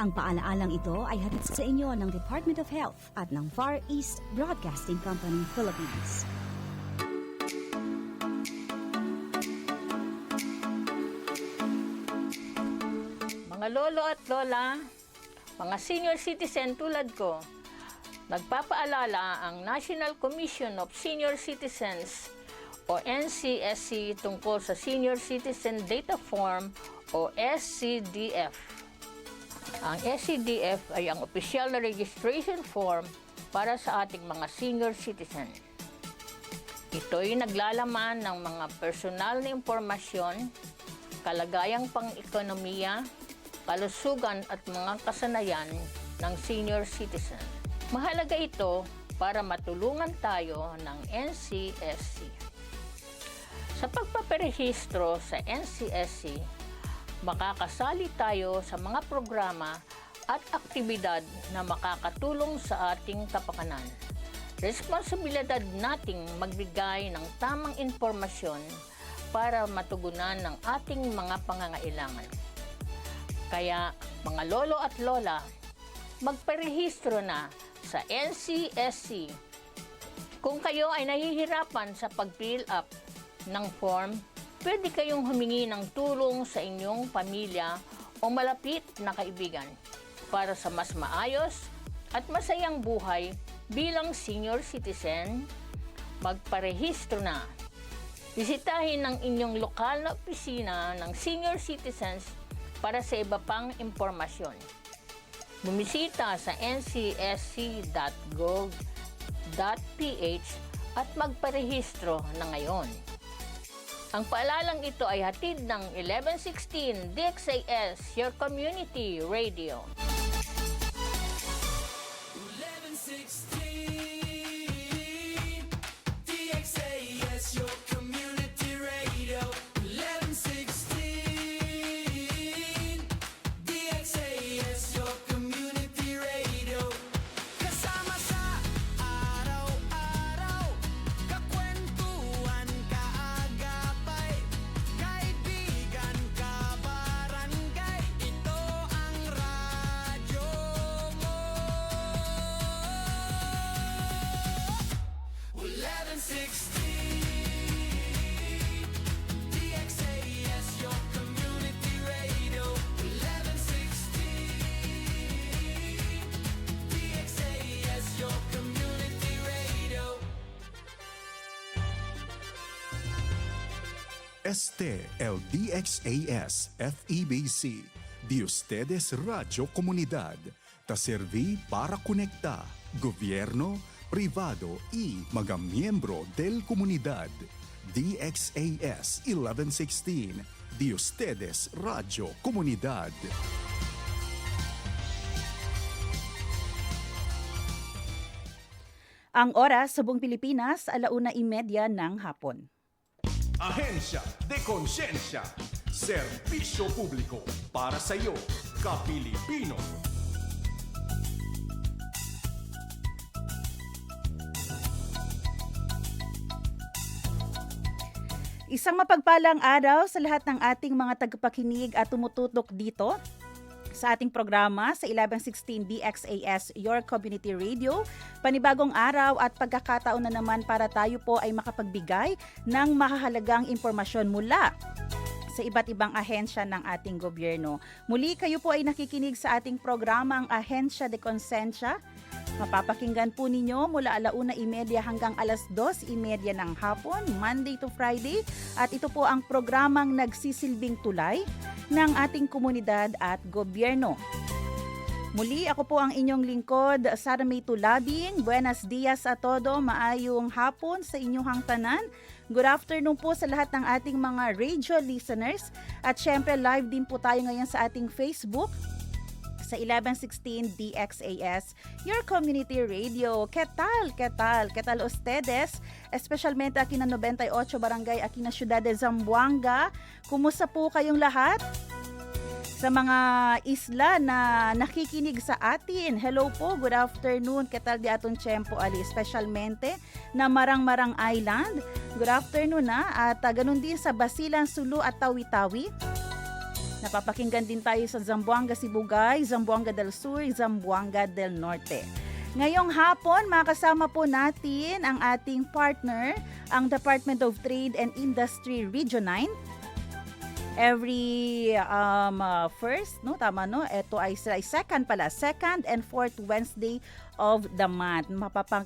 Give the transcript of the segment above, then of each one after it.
Ang paalaalang ito ay hatid sa inyo ng Department of Health at ng Far East Broadcasting Company, Philippines. Mga lolo at lola, mga senior citizen tulad ko, nagpapaalala ang National Commission of Senior Citizens o NCSC tungkol sa Senior Citizen Data Form o SCDF. Ang SCDF ay ang opisyal na registration form para sa ating mga senior citizen. Ito ay naglalaman ng mga personal na impormasyon, kalagayang pang-ekonomiya, kalusugan at mga kasanayan ng senior citizen. Mahalaga ito para matulungan tayo ng NCSC. Sa pagpaparehistro sa NCSC, makakasali tayo sa mga programa at aktibidad na makakatulong sa ating kapakanan. Responsibilidad nating magbigay ng tamang impormasyon para matugunan ng ating mga pangangailangan. Kaya, mga lolo at lola, magparehistro na sa NCSC. Kung kayo ay nahihirapan sa pag-fill up ng form, pwede kayong humingi ng tulong sa inyong pamilya o malapit na kaibigan para sa mas maayos at masayang buhay bilang senior citizen. Magparehistro na. Bisitahin ang inyong lokal na opisina ng senior citizens para sa iba pang impormasyon. Bumisita sa ncsc.gov.ph at magparehistro na ngayon. Ang paalalang ito ay hatid ng 1116 DXAS, your community radio. 1116 DXAS, your community radio. 1116 DXAS, your community radio. Kasama sa araw-araw, kakwentuhan, kaagapay, kaibigan, kabarangay, ito ang radyo mo. 1116 DXAS, your community radio. 1116 DXAS, your community radio. Este el DXAS FEBC, de ustedes Radio Comunidad, ta serví para conectar gobierno, privado y mga miembro del comunidad. DXAS 1116, de ustedes Radio Comunidad. Ang oras sa buong Pilipinas, 1:30 ng hapon. Ahensya de Konsensya, serbisyo publiko para sa iyo, ka-Pilipino. Isang mapagpalang araw sa lahat ng ating mga tagapakinig at tumututok dito sa ating programa sa 1116 DXAS, your community radio. Panibagong araw at pagkakataon na naman para tayo po ay makapagbigay ng mahahalagang impormasyon mula sa iba't ibang ahensya ng ating gobyerno. Muli kayo po ay nakikinig sa ating programang Ahensya de Konsensya. Mapapakinggan po ninyo mula 1:30 hanggang 2:30 ng hapon, Monday to Friday. At ito po ang programang nagsisilbing tulay ng ating komunidad at gobyerno. Muli, ako po ang inyong lingkod, Sara May Tulabing. Buenos dias a todo, maayong hapon sa inyong tanan. Good afternoon po sa lahat ng ating mga radio listeners. At syempre live din po tayo ngayon sa ating Facebook sa 1116 DXAS, your community radio. ¿Qué tal? ¿Qué tal? ¿Qué tal ustedes? Especialmente aquí na 98 Barangay, aquí na Ciudad de Zamboanga. Kumusta po kayong lahat? Sa mga isla na nakikinig sa atin, hello po, good afternoon. ¿Qué tal di atong tiyempo ali? Especialmente na Marang-Marang Island. Good afternoon na. At ganun din sa Basilan, Sulu at Tawi-Tawi. Napapakinggan din tayo sa Zamboanga, Sibugay, Zamboanga del Sur, Zamboanga del Norte. Ngayong hapon, makasama po natin ang ating partner, ang Department of Trade and Industry Region 9. Every first, no, tama no, ito ay second and fourth Wednesday of the month.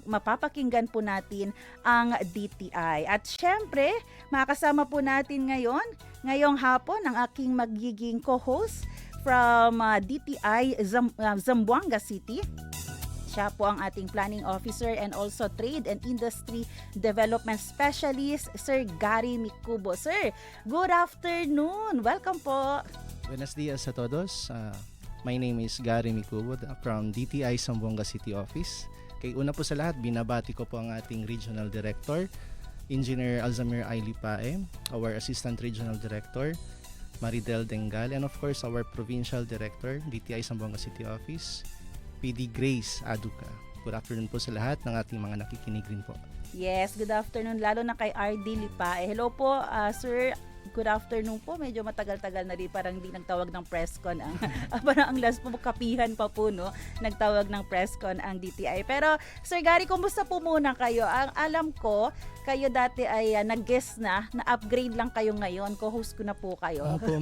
Mapapakinggan po natin ang DTI. At syempre, makasama po natin ngayong hapon ang aking magiging co-host from DTI Zamboanga City. Siya po ang ating planning officer and also trade and industry development specialist, Sir Gary Micubo. Sir, good afternoon. Welcome po. Buenos dias a todos. My name is Gary Micubo from DTI Zamboanga City Office. Kay una po sa lahat, binabati ko po ang ating Regional Director, Engineer Alzamir Aili Pae, our Assistant Regional Director, Maridel Dengal, and of course our Provincial Director, DTI Zamboanga City Office, PD Grace Aduca. Good afternoon po sa lahat ng ating mga nakikinig rin po. Yes, good afternoon lalo na kay RD Lipa. Hello po, sir. Good afternoon po. Medyo matagal-tagal na rin, parang hindi nagtawag ng press con ang parang ang last po kapihan pa po, no, nagtawag ng press con ang DTI. Pero Sir Gary, kumusta po muna kayo? Ang alam ko, kayo dati ay nag-guest na-upgrade lang kayo ngayon. Co-host ko na po kayo. Opo.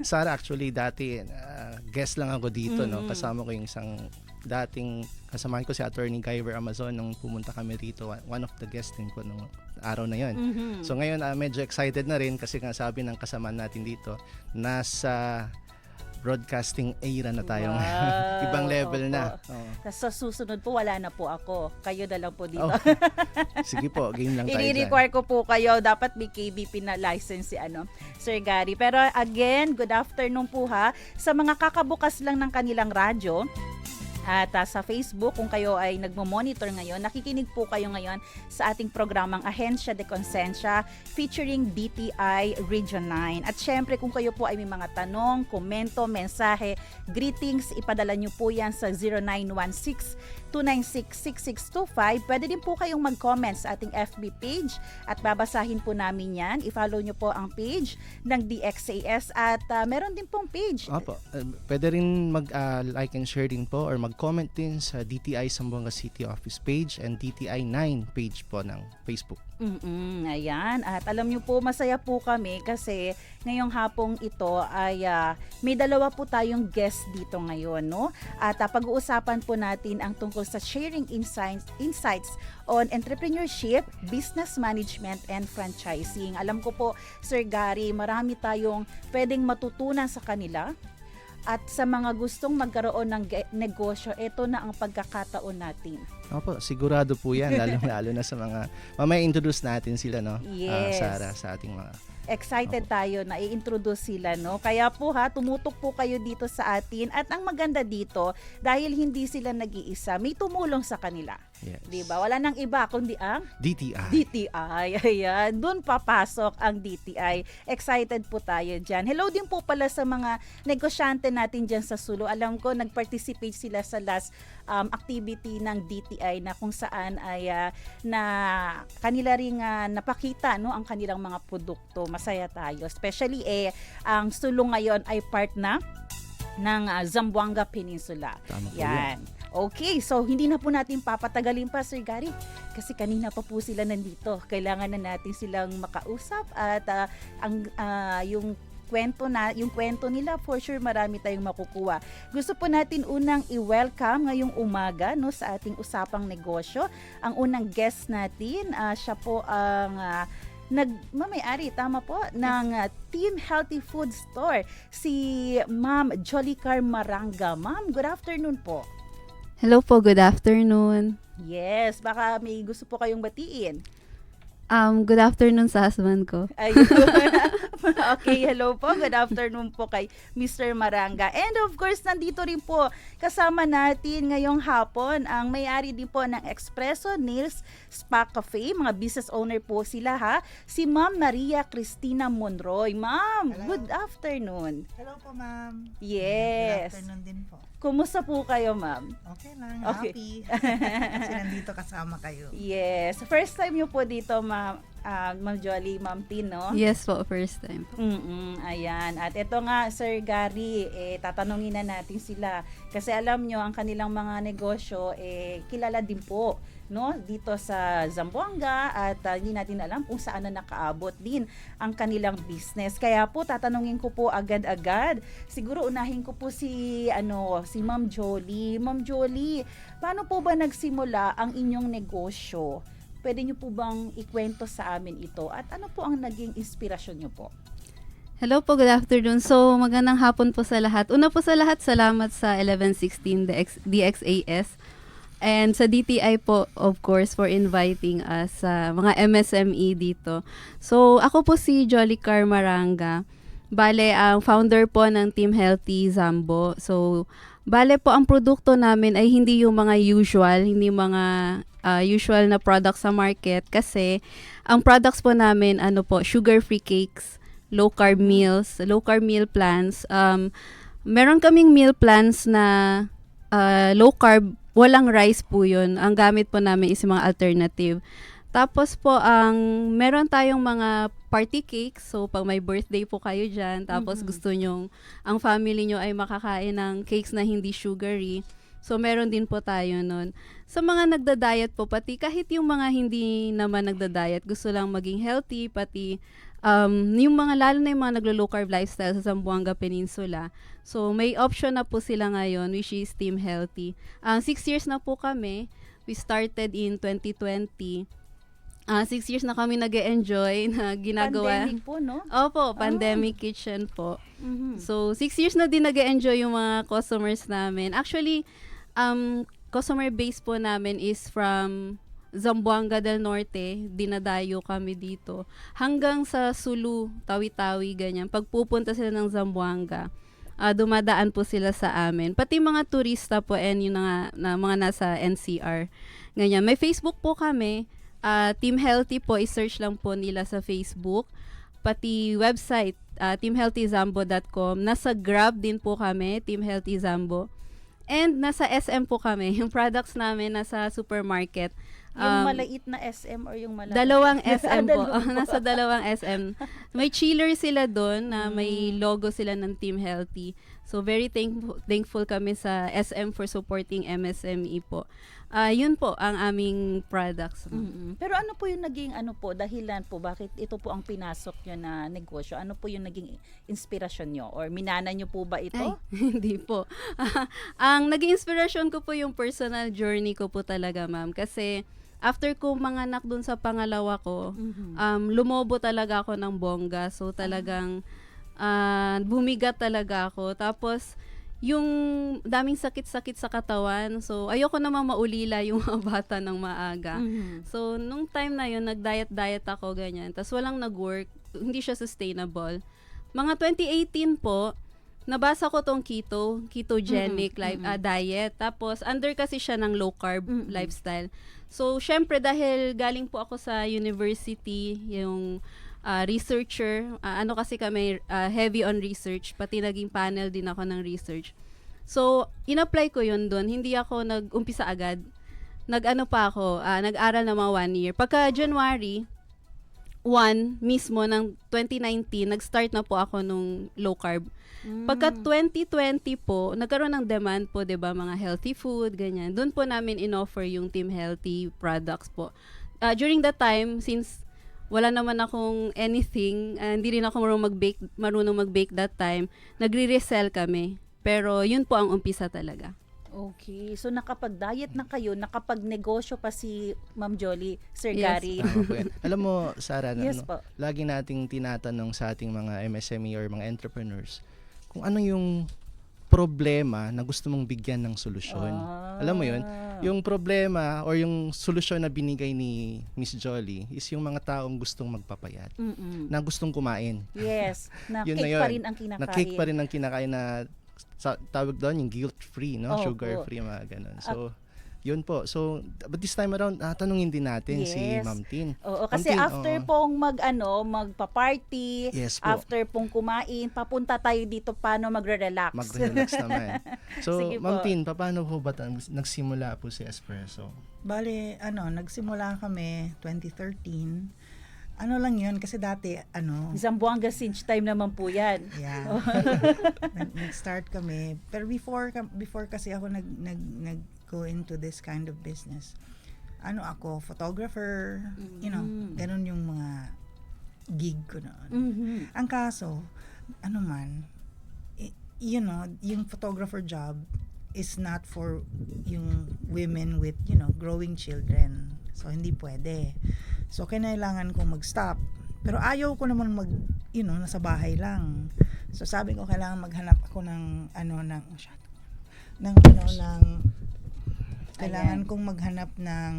Sarah, actually dati guest lang ako dito, no. Kasama ko yung isang dating kasamahan ko si Attorney Guyver Amazon nung pumunta kami rito. One of the guests din ko nung araw na yon. So ngayon medyo excited na rin kasi nga sabi ng kasamahan natin dito, nasa broadcasting era na tayo. Wow, ibang level opo. na. Tapos sa susunod po, wala na po ako. Kayo na lang po dito. Oh. Sige po, game lang tayo dyan. I-require ko po kayo. Dapat may KBP na license si Sir Gary. Pero again, good afternoon po ha. Sa mga kakabukas lang ng kanilang radyo, at sa Facebook, kung kayo ay nagmo-monitor ngayon, nakikinig po kayo ngayon sa ating programang Ahensya de Consensya featuring DTI Region 9. At syempre, kung kayo po ay may mga tanong, komento, mensahe, greetings, ipadala nyo po yan sa 0916-296-6625. Pwede din po kayong mag-comment sa ating FB page at babasahin po namin yan. I-follow nyo po ang page ng DXAS at meron din pong page. Opo. Pwede rin mag-like and share din po or mag-comment din sa DTI Zamboanga City Office page and DTI 9 page po ng Facebook. Ayan. At alam nyo po, masaya po kami kasi ngayong hapong ito ay may dalawa po tayong guest dito ngayon, no? At pag-uusapan po natin ang tungkol sa sharing insights on entrepreneurship, business management, and franchising. Alam ko po, Sir Gary, marami tayong pwedeng matutunan sa kanila. At sa mga gustong magkaroon ng negosyo, ito na ang pagkakataon natin. Opo, sigurado po yan, lalo na sa mga, mamaya introduce natin sila, no? Yes. Sarah, sa ating mga... Excited tayo na i-introduce sila, no? Kaya po tumutok po kayo dito sa atin. At ang maganda dito, dahil hindi sila nag-iisa, may tumulong sa kanila. Yes. Diba? Wala nang iba kundi ang DTI. DTI. Ayan, doon papasok ang DTI. Excited po tayo dyan. Hello din po pala sa mga negosyante natin dyan sa Sulu. Alam ko, nag-participate sila sa last activity ng DTI na kung saan ay na kanila ring napakita, no, ang kanilang mga produkto. Masaya tayo. Especially ang Sulu ngayon ay part na ng Zamboanga Peninsula. Tama po yan. Okay, so hindi na po natin papatagalin pa, Sir Gary, kasi kanina pa po sila nandito. Kailangan na natin silang makausap at yung kwento nila, for sure marami tayong makukuha. Gusto po natin unang i-welcome ngayong umaga, no, sa ating usapang negosyo. Ang unang guest natin, siya po ang nagmamayari, tama po, ng Team Healthy Food Store, si Ma'am Jolicar Maranga. Ma'am, good afternoon po. Hello po, good afternoon. Yes, baka may gusto po kayong batiin. Good afternoon sa husband ko. Ayun. Okay, hello po. Good afternoon po kay Mr. Maranga. And of course, nandito rin po kasama natin ngayong hapon ang may-ari din po ng Espresso Nails Spa Cafe. Mga business owner po sila ha. Si Ma'am Maria Cristina Monroy. Ma'am, Hello. good afternoon. Hello po, ma'am. Yes. Good afternoon din po. Kumusta po kayo, ma'am? Okay lang, Okay. happy. Kasi nandito kasama kayo. Yes. First time niyo po dito, ma'am. Ma'am Jolly, Ma'am Tin, no? Yes po, first time. Ayan. At ito nga, Sir Gary, tatanungin na natin sila. Kasi alam nyo, ang kanilang mga negosyo, kilala din po, no, dito sa Zamboanga, at hindi natin alam kung saan na nakaabot din ang kanilang business. Kaya po tatanungin ko po agad-agad. Siguro unahin ko po si Ma'am Jolly. Ma'am Jolly, paano po ba nagsimula ang inyong negosyo? Pwede niyo po bang ikwento sa amin ito? At ano po ang naging inspirasyon niyo po? Hello po, good afternoon. So, magandang hapon po sa lahat. Una po sa lahat, salamat sa 1116 DXAS. And sa DTI po, of course, for inviting us sa mga MSME dito. So, ako po si Jolly Car Maranga. Bale, ang founder po ng Team Healthy Zambo. So, bale po, ang produkto namin ay hindi yung mga usual, hindi mga usual na products sa market. Kasi, ang products po namin, sugar-free cakes, low-carb meals, low-carb meal plans. Meron kaming meal plans na low-carb, walang rice po yun. Ang gamit po namin is mga alternative. Tapos po, meron tayong mga party cakes. So, pag may birthday po kayo dyan, tapos gusto nyong, ang family nyo ay makakain ng cakes na hindi sugary. So, meron din po tayo nun. Sa mga nagda-diet po, pati kahit yung mga hindi naman nagda-diet, gusto lang maging healthy, pati yung mga, lalo na yung mga naglo-low carb lifestyle sa Zamboanga Peninsula. So, may option na po sila ngayon, which is Team Healthy. 6 years na po kami. We started in 2020. 6 years na kami nag-e-enjoy na ginagawa. Pandemic po, no? Opo, pandemic kitchen po. So, 6 years na din nag-e-enjoy yung mga customers namin. Actually, customer base po namin is from Zamboanga del Norte, dinadayo kami dito. Hanggang sa Sulu, Tawi-Tawi, ganyan. Pag pupunta sila ng Zamboanga, dumadaan po sila sa amin. Pati mga turista po and yung na mga nasa NCR. Ganyan. May Facebook po kami. Team Healthy po, i-search lang po nila sa Facebook. Pati website, teamhealthyzambo.com. Nasa Grab din po kami, Team Healthy Zambo. And nasa SM po kami. Yung products namin nasa supermarket. Yung malait na SM or yung malaki? Dalawang SM po. Nasa dalawang SM. May chiller sila doon na may logo sila ng Team Healthy. So very thankful kami sa SM for supporting MSME po. Yun po ang aming products. Pero ano po yung naging dahilan po bakit ito po ang pinasok nyo na negosyo? Ano po yung naging inspirasyon nyo? Or minana nyo po ba ito? Ay, hindi po. Ang naging inspirasyon ko po yung personal journey ko po talaga, ma'am. Kasi after ko manganak dun sa pangalawa ko, lumobo talaga ako ng bongga. So talagang bumigat talaga ako. Tapos yung daming sakit-sakit sa katawan. So ayoko namang maulila yung mga bata ng maaga. So nung time na yun, nag-diet ako ganyan. Tapos walang nag-work. Hindi siya sustainable. Mga 2018 po, nabasa ko tong ketogenic diet. Tapos under kasi siya ng low carb lifestyle. So syempre dahil galing po ako sa university, yung researcher, kasi kami heavy on research, pati naging panel din ako ng research. So in-apply ko yun doon. Hindi ako nag-umpisa agad. Nag-aral na mga 1 year. Pagka January 1 mismo ng 2019, nag-start na po ako nung low carb. Pagka 2020 po, nagkaroon ng demand po, 'di ba, mga healthy food, ganyan. Doon po namin in-offer yung Team Healthy products po. During that time, since wala naman akong anything, hindi rin ako marunong mag-bake that time, nagre-resell kami. Pero yun po ang umpisa talaga. Okay. So nakapag-diet na kayo, nakapag-negosyo pa si Ma'am Jolly, Sir Yes. Gary. Tama po yan. Alam mo, Sarah, Yes po. lagi nating tinatanong sa ating mga MSME or mga entrepreneurs kung ano yung problema na gusto mong bigyan ng solusyon. Alam mo yun? Yung problema or yung solusyon na binigay ni Miss Jolly is yung mga taong gustong magpapayat, na gustong kumain. Yes. Na Yun cake na yun. pa rin ang kinakain. Na cake pa rin ang kinakain na tawag doon yung guilt-free, no? Opo. Sugar-free, mga ganun. So, yun po. So, but this time around, tanungin din natin si Yes. Ma'am Tin. Oo, kasi Ma'am Tin, after pong magpa-party, Yes po. after pong kumain, papunta tayo dito paano magre-relax. Magre-relax naman. So, Sige po. Ma'am Tin, paano po ba nagsimula po si Espresso? Bale, nagsimula kami 2013. Ano lang yun, kasi dati, Zamboanga Sinch time naman po yan. yeah. Nag-start kami. Pero before kasi ako nag go into this kind of business, ako, photographer, ganun yung mga gig ko noon. Ang kaso, yung photographer job is not for yung women with, growing children. So, hindi pwede. So, kailangan kong mag-stop. Pero ayaw ko naman nasa bahay lang. So, sabi ko, kailangan maghanap ako kailangan kong maghanap ng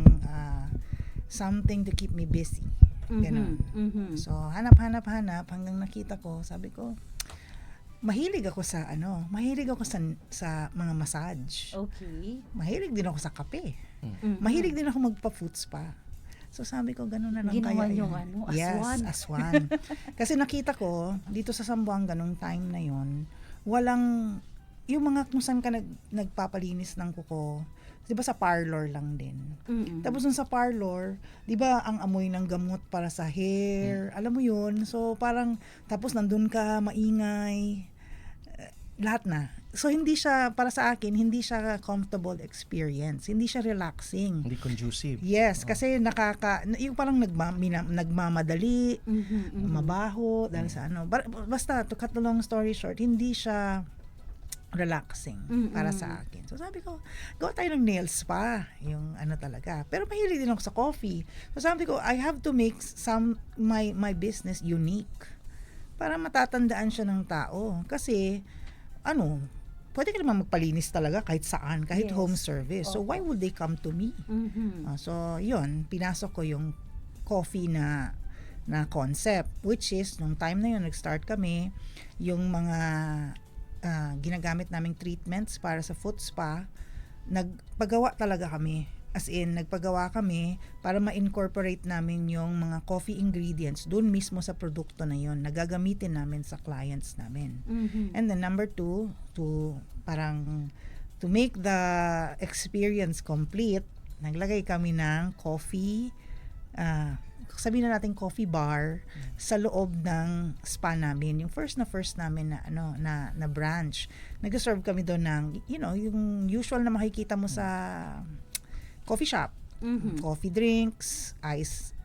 something to keep me busy. Ganon. So, hanap hanggang nakita ko, sabi ko, mahilig ako sa mga massage. Okay. Mahilig din ako sa kape. Mahilig din ako magpa-foot spa. So sabi ko, gano'n na lang Ginawa kaya yung yun. aswan. Yes, aswan. Kasi nakita ko, dito sa Zamboanga nung time na yon, walang, yung mga kung saan ka nagpapalinis ng kuko, di ba sa parlor lang din. Tapos dun sa parlor, di ba ang amoy ng gamot para sa hair, alam mo yun. So parang, tapos nandun ka, maingay, lahat na. So hindi siya, para sa akin, hindi siya comfortable experience. Hindi siya relaxing. Hindi conducive. Yes, kasi yung parang nagmamadali, mabaho, dahil sa basta, to cut the long story short, hindi siya relaxing para sa akin. So sabi ko, gawa tayo ng nail spa, yung talaga. Pero mahilig din ako sa coffee. So sabi ko, I have to make my business unique para matatandaan siya ng tao. Kasi, pwede ka naman magpalinis talaga kahit saan, kahit home service. So why would they come to me? So yun, pinasok ko yung coffee na concept, which is, nung time na yun, nag-start kami, yung mga ginagamit naming treatments para sa foot spa, nagpagawa talaga kami. As in, nagpagawa kami para ma-incorporate namin yung mga coffee ingredients doon mismo sa produkto na yun, na gagamitin namin sa clients namin. And then number 2, to make the experience complete, naglagay kami ng coffee, sabihin na natin coffee bar sa loob ng spa namin. Yung first namin na branch. Nag-serve kami doon ng, yung usual na makikita mo sa coffee shop. Coffee drinks, ice,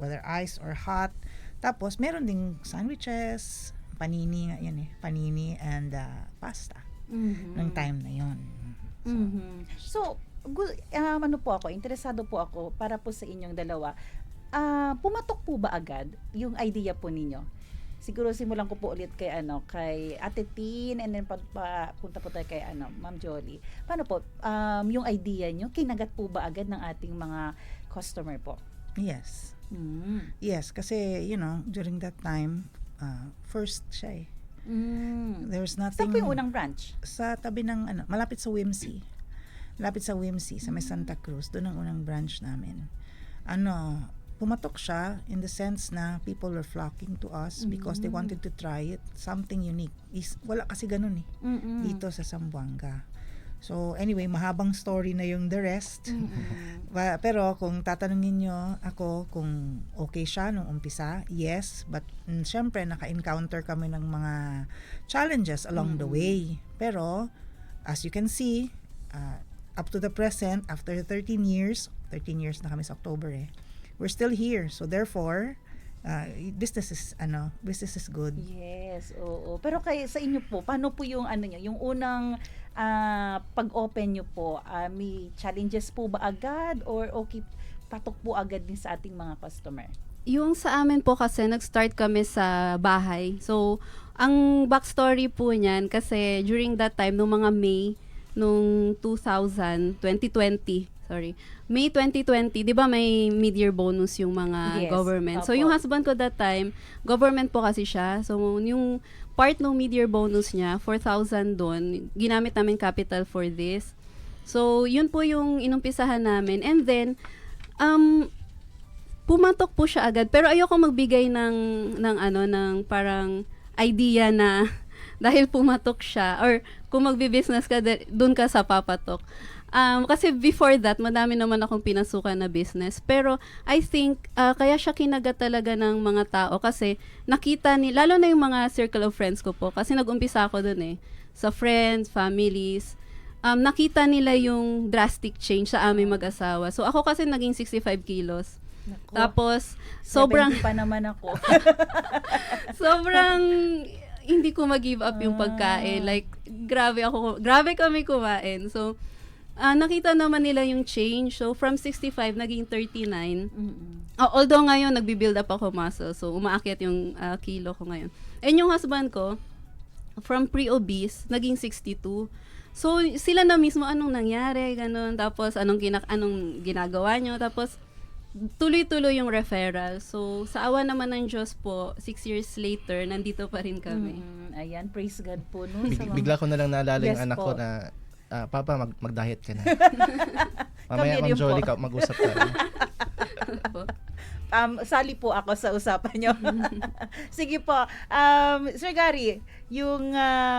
whether ice or hot. Tapos, meron ding sandwiches, panini and pasta. Ng time na yon. So, interesado po ako para po sa inyong dalawa. Pumatok po ba agad yung idea po ninyo? Siguro simulan ko po ulit kay Ate Tin, and then punta po tayo kay Ma'am Jolie. Paano po yung idea nyo? Kinagat po ba agad ng ating mga customer po? Yes. Yes, kasi during that time, first siya eh. There was nothing. Saan po yung unang branch? Sa tabi ng malapit sa Whimsy. Malapit sa Whimsy, sa may Santa Cruz. Doon ang unang branch namin. Pumatok siya in the sense na people were flocking to us because they wanted to try it. Something unique. Wala kasi ganun dito sa Zamboanga. So anyway, mahabang story na yung the rest. Pero kung tatanungin nyo ako kung okay siya nung umpisa, yes. But syempre, naka-encounter kami ng mga challenges along the way. Pero as you can see, up to the present, after 13 years na kami sa October we're still here. So therefore, business is good. Yes, oo. Pero sa inyo po, paano po yung yung unang pag-open nyo po, may challenges po ba agad or okay, patok po agad din sa ating mga customer? Yung sa amin po kasi, nag-start kami sa bahay. So, ang backstory po niyan, kasi during that time, nung mga nung 2020, May 2020, di ba may mid-year bonus yung mga government? So, yung husband ko that time, government po kasi siya. So, yung part ng mid-year bonus niya, 4,000 doon, ginamit namin capital for this. So, yun po yung inumpisahan namin. And then, pumatok po siya agad. Pero ayoko magbigay ng parang idea na dahil pumatok siya or kung magbi-business ka, doon ka sa papatok. Kasi before that, madami naman akong pinasukan na business. Pero I think, kaya siya kinagat talaga ng mga tao kasi nakita lalo na yung mga circle of friends ko po, kasi nag-umpisa ako dun eh, sa friends, families, nakita nila yung drastic change sa aming mag-asawa. So ako kasi naging 65 kilos. Nako. Tapos, sobrang, 70 pa naman ako. sobrang hindi ko mag-give up yung pagkain. Like, grabe kami kumain. So, nakita naman nila yung change. So, from 65, naging 39. Although ngayon, nagbi-build up ako muscle. So, umaakyat yung kilo ko ngayon. And yung husband ko, from pre-obese, naging 62. So, sila na mismo, anong nangyari, ganun. Tapos, anong ginagawa nyo. Tapos, tuloy-tuloy yung referral. So, sa awa naman ng Diyos po, 6 years later, nandito pa rin kami. Ayan, praise God po. No? Bigla ko na lang naalala yung Yes anak po. ko na, Papa, mag-diet ka na. Mamaya, Kami rin Ma'am Jolly, po. mag-usap tayo. Sali po ako sa usapan nyo. Sige po. Sir Gary, yung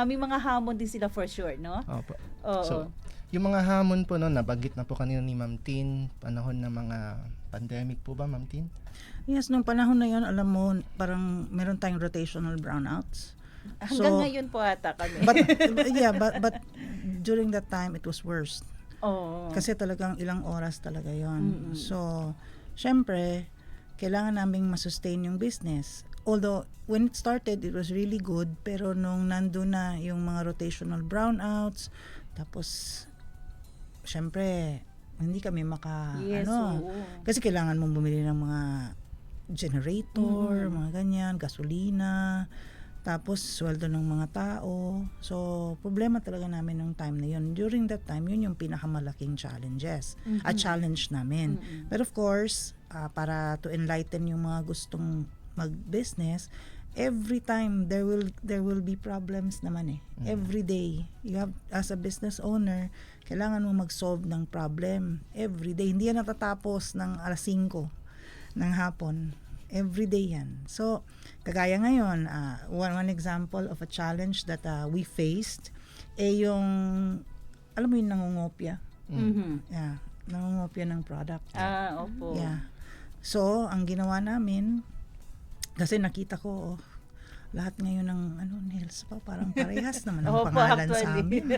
may mga hamon din sila for sure, no? Opo. Oo. So, yung mga hamon po noon, nabanggit na po kanina ni Ma'am Tin, panahon ng mga pandemic po ba, Ma'am Tin? Yes, nung panahon na yun, alam mo, parang meron tayong rotational brownouts. Hanggang ngayon po ata kami. But during that time, it was worse. Oo. Kasi talagang ilang oras talaga yon. So, syempre, kailangan naming masustain yung business. Although, when it started, it was really good. Pero nung nandun na yung mga rotational brownouts, tapos, syempre, hindi kami Yes, oo. Kasi kailangan mong bumili ng mga generator, mga ganyan, gasolina, tapos sweldo ng mga tao. So, problema talaga namin nung time na yun. During that time, yun yung pinakamalaking challenges. Challenge namin. But of course, para to enlighten yung mga gustong mag-business, every time there will be problems naman eh. Every day, you have, as a business owner, kailangan mo mag-solve ng problem. Every day. Hindi yan natatapos ng alas 5 ng hapon. Every day yan. So, kagaya ngayon, one example of a challenge that we faced, yung, alam mo yung nangungopia? Yeah, nangungopia ng product. Opo. Yeah. So, ang ginawa namin, kasi nakita ko, lahat ngayon ng nails pa, parang parehas naman ang Opo, pangalan sa actually. amin.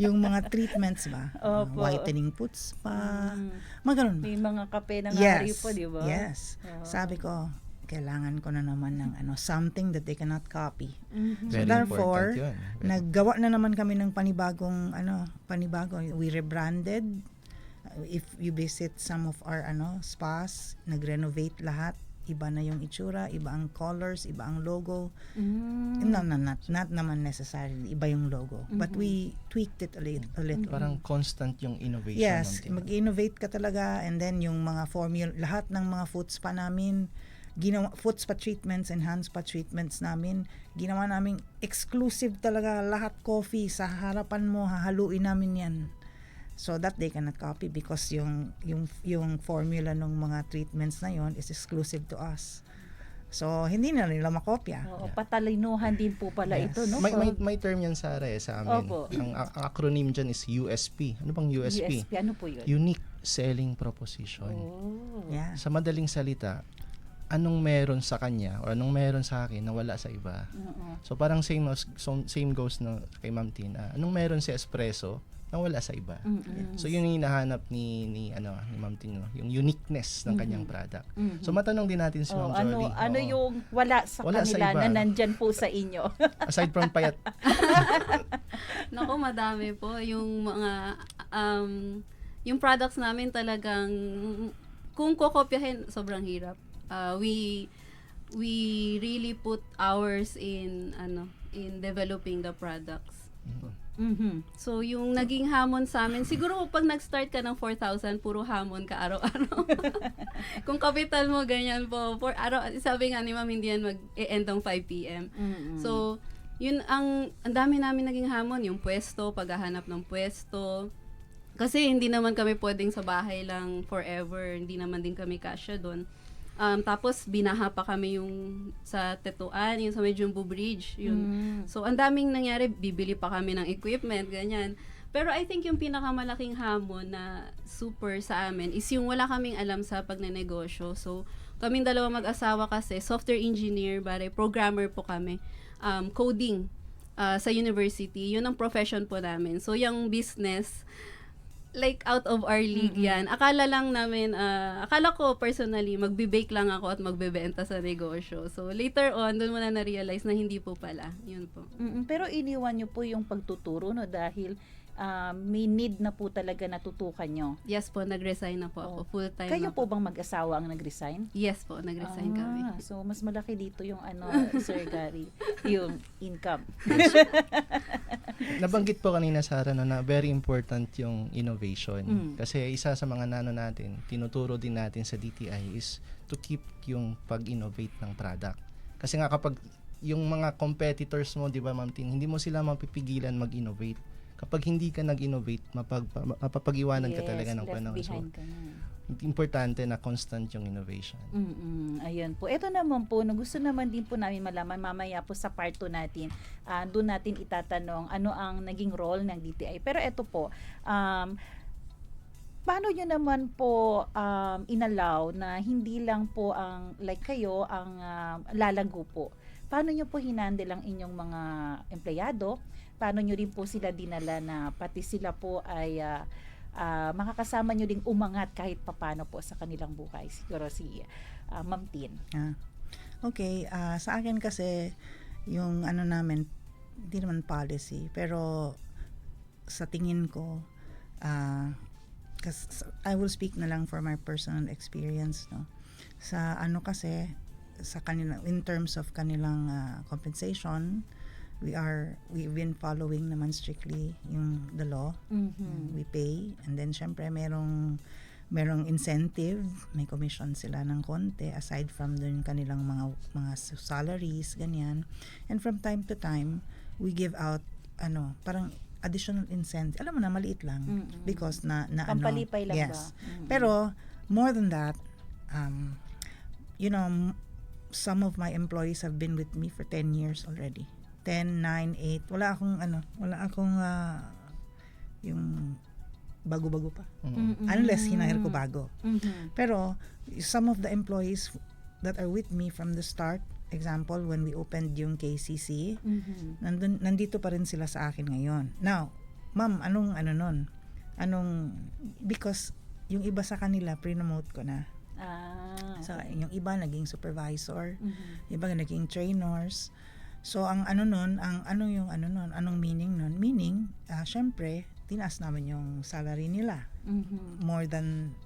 Yung mga treatments ba? Opo. Whitening puts pa. Mga ganun ba? May mga kape ng hari po, di ba? Yes. Sabi ko, kailangan ko na naman ng something that they cannot copy. So Very therefore, important yun. naggawa na naman kami ng panibago. We rebranded. If you visit some of our spas, nag-renovate lahat. Iba na yung itsura, iba ang colors, iba ang logo. Not naman necessarily iba yung logo. But we tweaked it a little. Parang constant yung innovation. Yes, Ma'am Tin. mag-innovate ka talaga, and then yung mga formula, lahat ng mga food spa namin, food spa treatments and hand spa treatments namin, ginawa namin exclusive talaga, lahat coffee, sa harapan mo, hahaluin namin yan. So that they cannot copy because yung formula ng mga treatments na yon is exclusive to us. So hindi na nila makopya. Oo, patalinuhan din po pala Yes. ito, no? May term yan, Sarah, sa amin. Opo. Ang acronym dyan is USP. Ano bang USP? USP, ano po yun? Unique Selling Proposition. Oh. Yeah. Sa madaling salita, anong meron sa kanya o anong meron sa akin na wala sa iba. So parang same goes no kay Ma'am Tin. Anong meron si Espresso na wala sa iba. So yun yung hinahanap ni Ma'am Tin, no? Yung uniqueness ng kanyang product. So matanong din natin si Ma'am Jolly. Ano yung wala sa Wala sa kanila iba. na nandyan po sa inyo? Aside from payat. Naku, madami po. Yung mga, yung products namin talagang, kung kokopyahin, sobrang hirap. We really put hours in developing the products. So, yung naging hamon sa amin, siguro pag nag-start ka ng 4,000, puro hamon ka araw-araw. Kung capital mo, ganyan po. Sabi nga ni Ma'am, hindi yan mag-end ng 5 p.m. So, yun ang dami namin naging hamon, yung pwesto, paghahanap ng pwesto. Kasi hindi naman kami pwedeng sa bahay lang forever, hindi naman din kami kasya doon. Tapos binaha pa kami yung sa Tetuan, yung sa may Jumbo Bridge. Yun. So ang daming nangyari, bibili pa kami ng equipment, ganyan. Pero I think yung pinakamalaking hamon na super sa amin is yung wala kaming alam sa pagnenegosyo. So, kaming dalawa mag-asawa kasi, software engineer, bare programmer po kami, coding sa university. Yun ang profession po namin. So, yung business, like out of our league yan. Akala lang namin, akala ko personally, magbe-bake lang ako at magbebenta sa negosyo. So later on, doon mo na na-realize na hindi po pala. Yun po. Pero iniwan nyo po yung pagtuturo, no? Dahil may need na po talaga natutukan nyo. Yes po, nag-resign na po ako. Full-time Kayo na po bang mag-asawa ang nag-resign? Yes po, nag-resign kami. So, mas malaki dito yung Sir Gary, yung income. Nabanggit po kanina, Sarah, no, na very important yung innovation. Kasi isa sa mga natin, tinuturo din natin sa DTI is to keep yung pag-innovate ng product. Kasi nga kapag yung mga competitors mo, di ba, Ma'am Tin, hindi mo sila mapipigilan mag-innovate. Kapag hindi ka nag-innovate, mapapag-iwanan ka talaga ng panahon. So, importante na constant yung innovation. Ayun po. Ito naman po, gusto naman din po namin malaman mamaya po sa part 2 natin. Doon natin itatanong ano ang naging role ng DTI. Pero ito po, paano nyo naman po inalaw na hindi lang po ang, like kayo, ang lalago po? Paano nyo po hinandle ang inyong mga empleyado? Paano nyo rin po sila dinala na pati sila po ay makakasama nyo ding umangat kahit papano po sa kanilang buhay? Siguro si Ma'am Tin. Okay, sa akin kasi yung namin, hindi naman policy, pero sa tingin ko, I will speak na lang for my personal experience, no. Sa kasi sa kanila, in terms of kanilang compensation, we've been following naman strictly yung the law. We pay, and then syempre merong incentive, may commission sila ng konti aside from dun kanilang mga salaries, ganyan. And from time to time, we give out parang additional incentive. Alam mo na, maliit lang because na pampalipay lang yes. ba? Pero more than that, some of my employees have been with me for 10 years already. 10, 9, 8. Wala akong yung bago-bago pa. Unless hinahire ko bago. Pero some of the employees that are with me from the start, example, when we opened yung KCC, nandito pa rin sila sa akin ngayon. Now, ma'am, because yung iba sa kanila, pre-promote ko na. So, yung iba naging supervisor, iba naging trainers. So, ang anong meaning nun? Meaning, syempre, tinaas namin yung salary nila. More than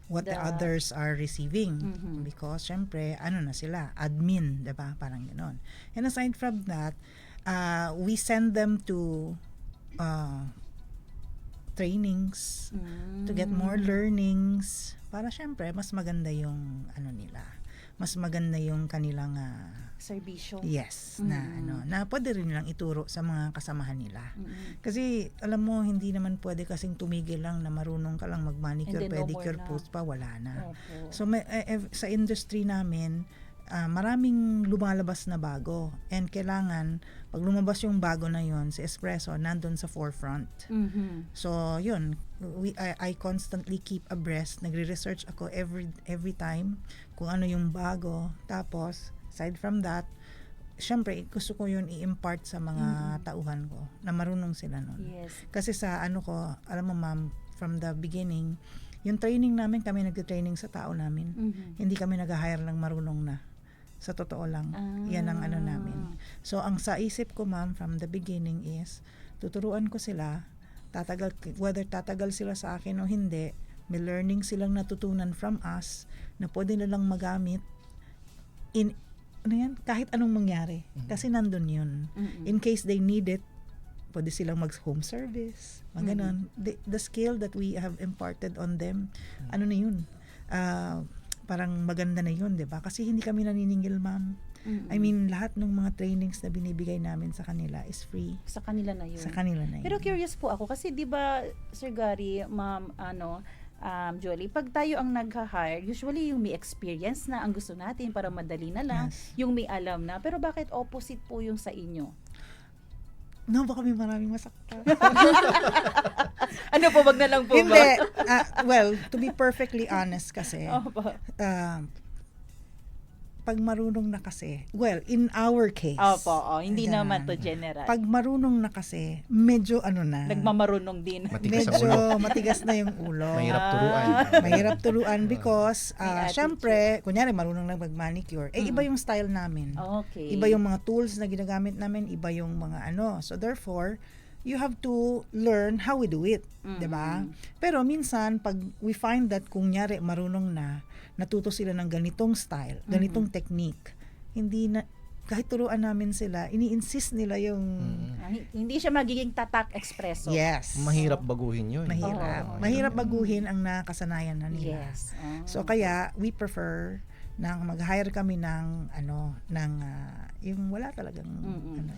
what the others are receiving. Because, syempre, na sila? Admin, diba? Parang gano'n. And aside from that, we send them to trainings to get more learnings para syempre, mas maganda yung nila. Mas maganda yung kanilang serbisyo. Yes, na pwede rin nilang ituro sa mga kasamahan nila. Kasi alam mo, hindi naman pwede kasing tumigil lang na marunong ka lang mag-manicure, pedicure, post pa, wala na. So sa industry namin, maraming lumalabas na bago, and kailangan pag lumabas yung bago na yon, si Espresso nandun sa forefront. So yun, I constantly keep abreast, nagre-research ako every time kung ano yung bago. Tapos aside from that, syempre gusto ko yun i-impart sa mga tauhan ko na marunong sila nun. Yes. Kasi sa ko, alam mo ma'am, from the beginning, yung training namin, kami nagte-training sa tao namin. Hindi kami nag-hire lang marunong na. Sa totoo lang, yan ang namin. So, ang sa isip ko, ma'am, from the beginning is, tuturuan ko sila, whether tatagal sila sa akin o hindi, may learning silang natutunan from us na pwede nilang magamit kahit anong mangyari. Kasi nandun yun. In case they need it, pwede silang mag-home service, maganon. The skill that we have imparted on them, na yun? Parang maganda na yun, di ba? Kasi hindi kami naniningil, ma'am. I mean, lahat ng mga trainings na binibigay namin sa kanila is free. Sa kanila na yun. Sa kanila na yun. Pero curious po ako, kasi di ba, Sir Gary, ma'am, Jolie, pag tayo ang nag-hire, usually yung may experience na ang gusto natin para madali na lang, yung may alam na. Pero bakit opposite po yung sa inyo? No, baka may maraming masakta. Ano po, wag na lang po Hindi. ba? Well, to be perfectly honest kasi, Opo. pag marunong na kasi, well, in our case. Opo, hindi Ayan. naman to general. Pag marunong na kasi, medyo Nagmamarunong din. Matigas ang medyo ulo. matigas na yung ulo. Mahirap turuan. Mahirap turuan because, May attitude. syempre, kunyari marunong lang mag-manicure, iba yung style namin. Okay. Iba yung mga tools na ginagamit namin, iba yung mga ano. So therefore, you have to learn how we do it, 'di ba? Pero minsan pag we find that kunyari marunong na, natuto sila ng ganitong style, ganitong technique, hindi na kahit turuan namin sila, ini-insist nila yung Hindi siya magiging tatak espresso. yes. Mahirap baguhin yun. Mahirap. Oo. Mahirap baguhin ang nakasanayan na nila. Yes. So kaya we prefer na mag-hire kami ng yung wala talagang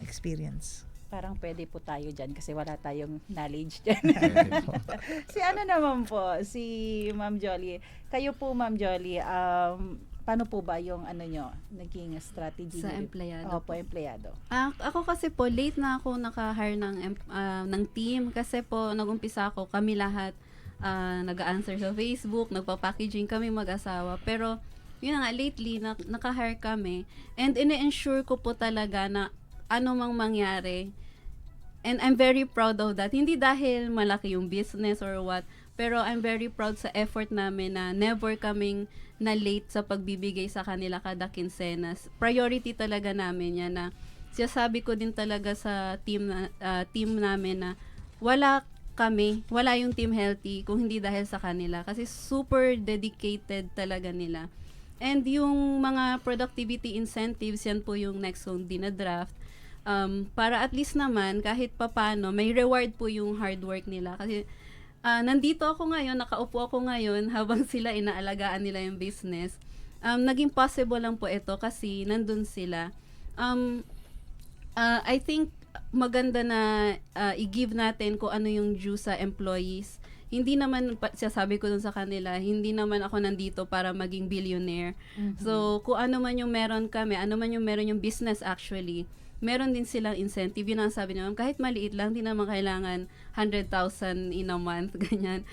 experience. Parang pwede po tayo dyan kasi wala tayong knowledge dyan. Pwede po. Si ano naman po, si Ma'am Jolie. Kayo po, Ma'am Jolie, paano po ba yung ano nyo, naging strategy? Sa niyo? empleyado Opo, empleyado. Ako kasi po, late na ako naka-hire ng team kasi po nag-umpisa ako, kami lahat nag-answer sa Facebook, nagpa-packaging kami mag-asawa. Pero yun na nga, lately, naka-hire kami and ine-ensure ko po talaga na ano mang mangyari. And I'm very proud of that. Hindi dahil malaki yung business or what, pero I'm very proud sa effort namin na never kaming na late sa pagbibigay sa kanila kada kinsenas. Priority talaga namin yan na sinasabi ko din talaga sa team namin na wala yung Team Healthy kung hindi dahil sa kanila kasi super dedicated talaga nila. And yung mga productivity incentives, yan po yung next kong dinadraft. Para at least naman kahit papano may reward po yung hard work nila kasi nandito ako ngayon, nakaupo ako ngayon habang sila inaalagaan nila yung business. Naging possible lang po ito kasi nandun sila. I think maganda na i-give natin kung ano yung due sa employees. Hindi naman, sabi ko dun sa kanila, hindi naman ako nandito para maging billionaire. So, kung ano man yung meron kami, ano man yung meron yung business actually, meron din silang incentive. Yun ang sabi naman, kahit maliit lang, hindi naman kailangan 100,000 in a month, ganyan.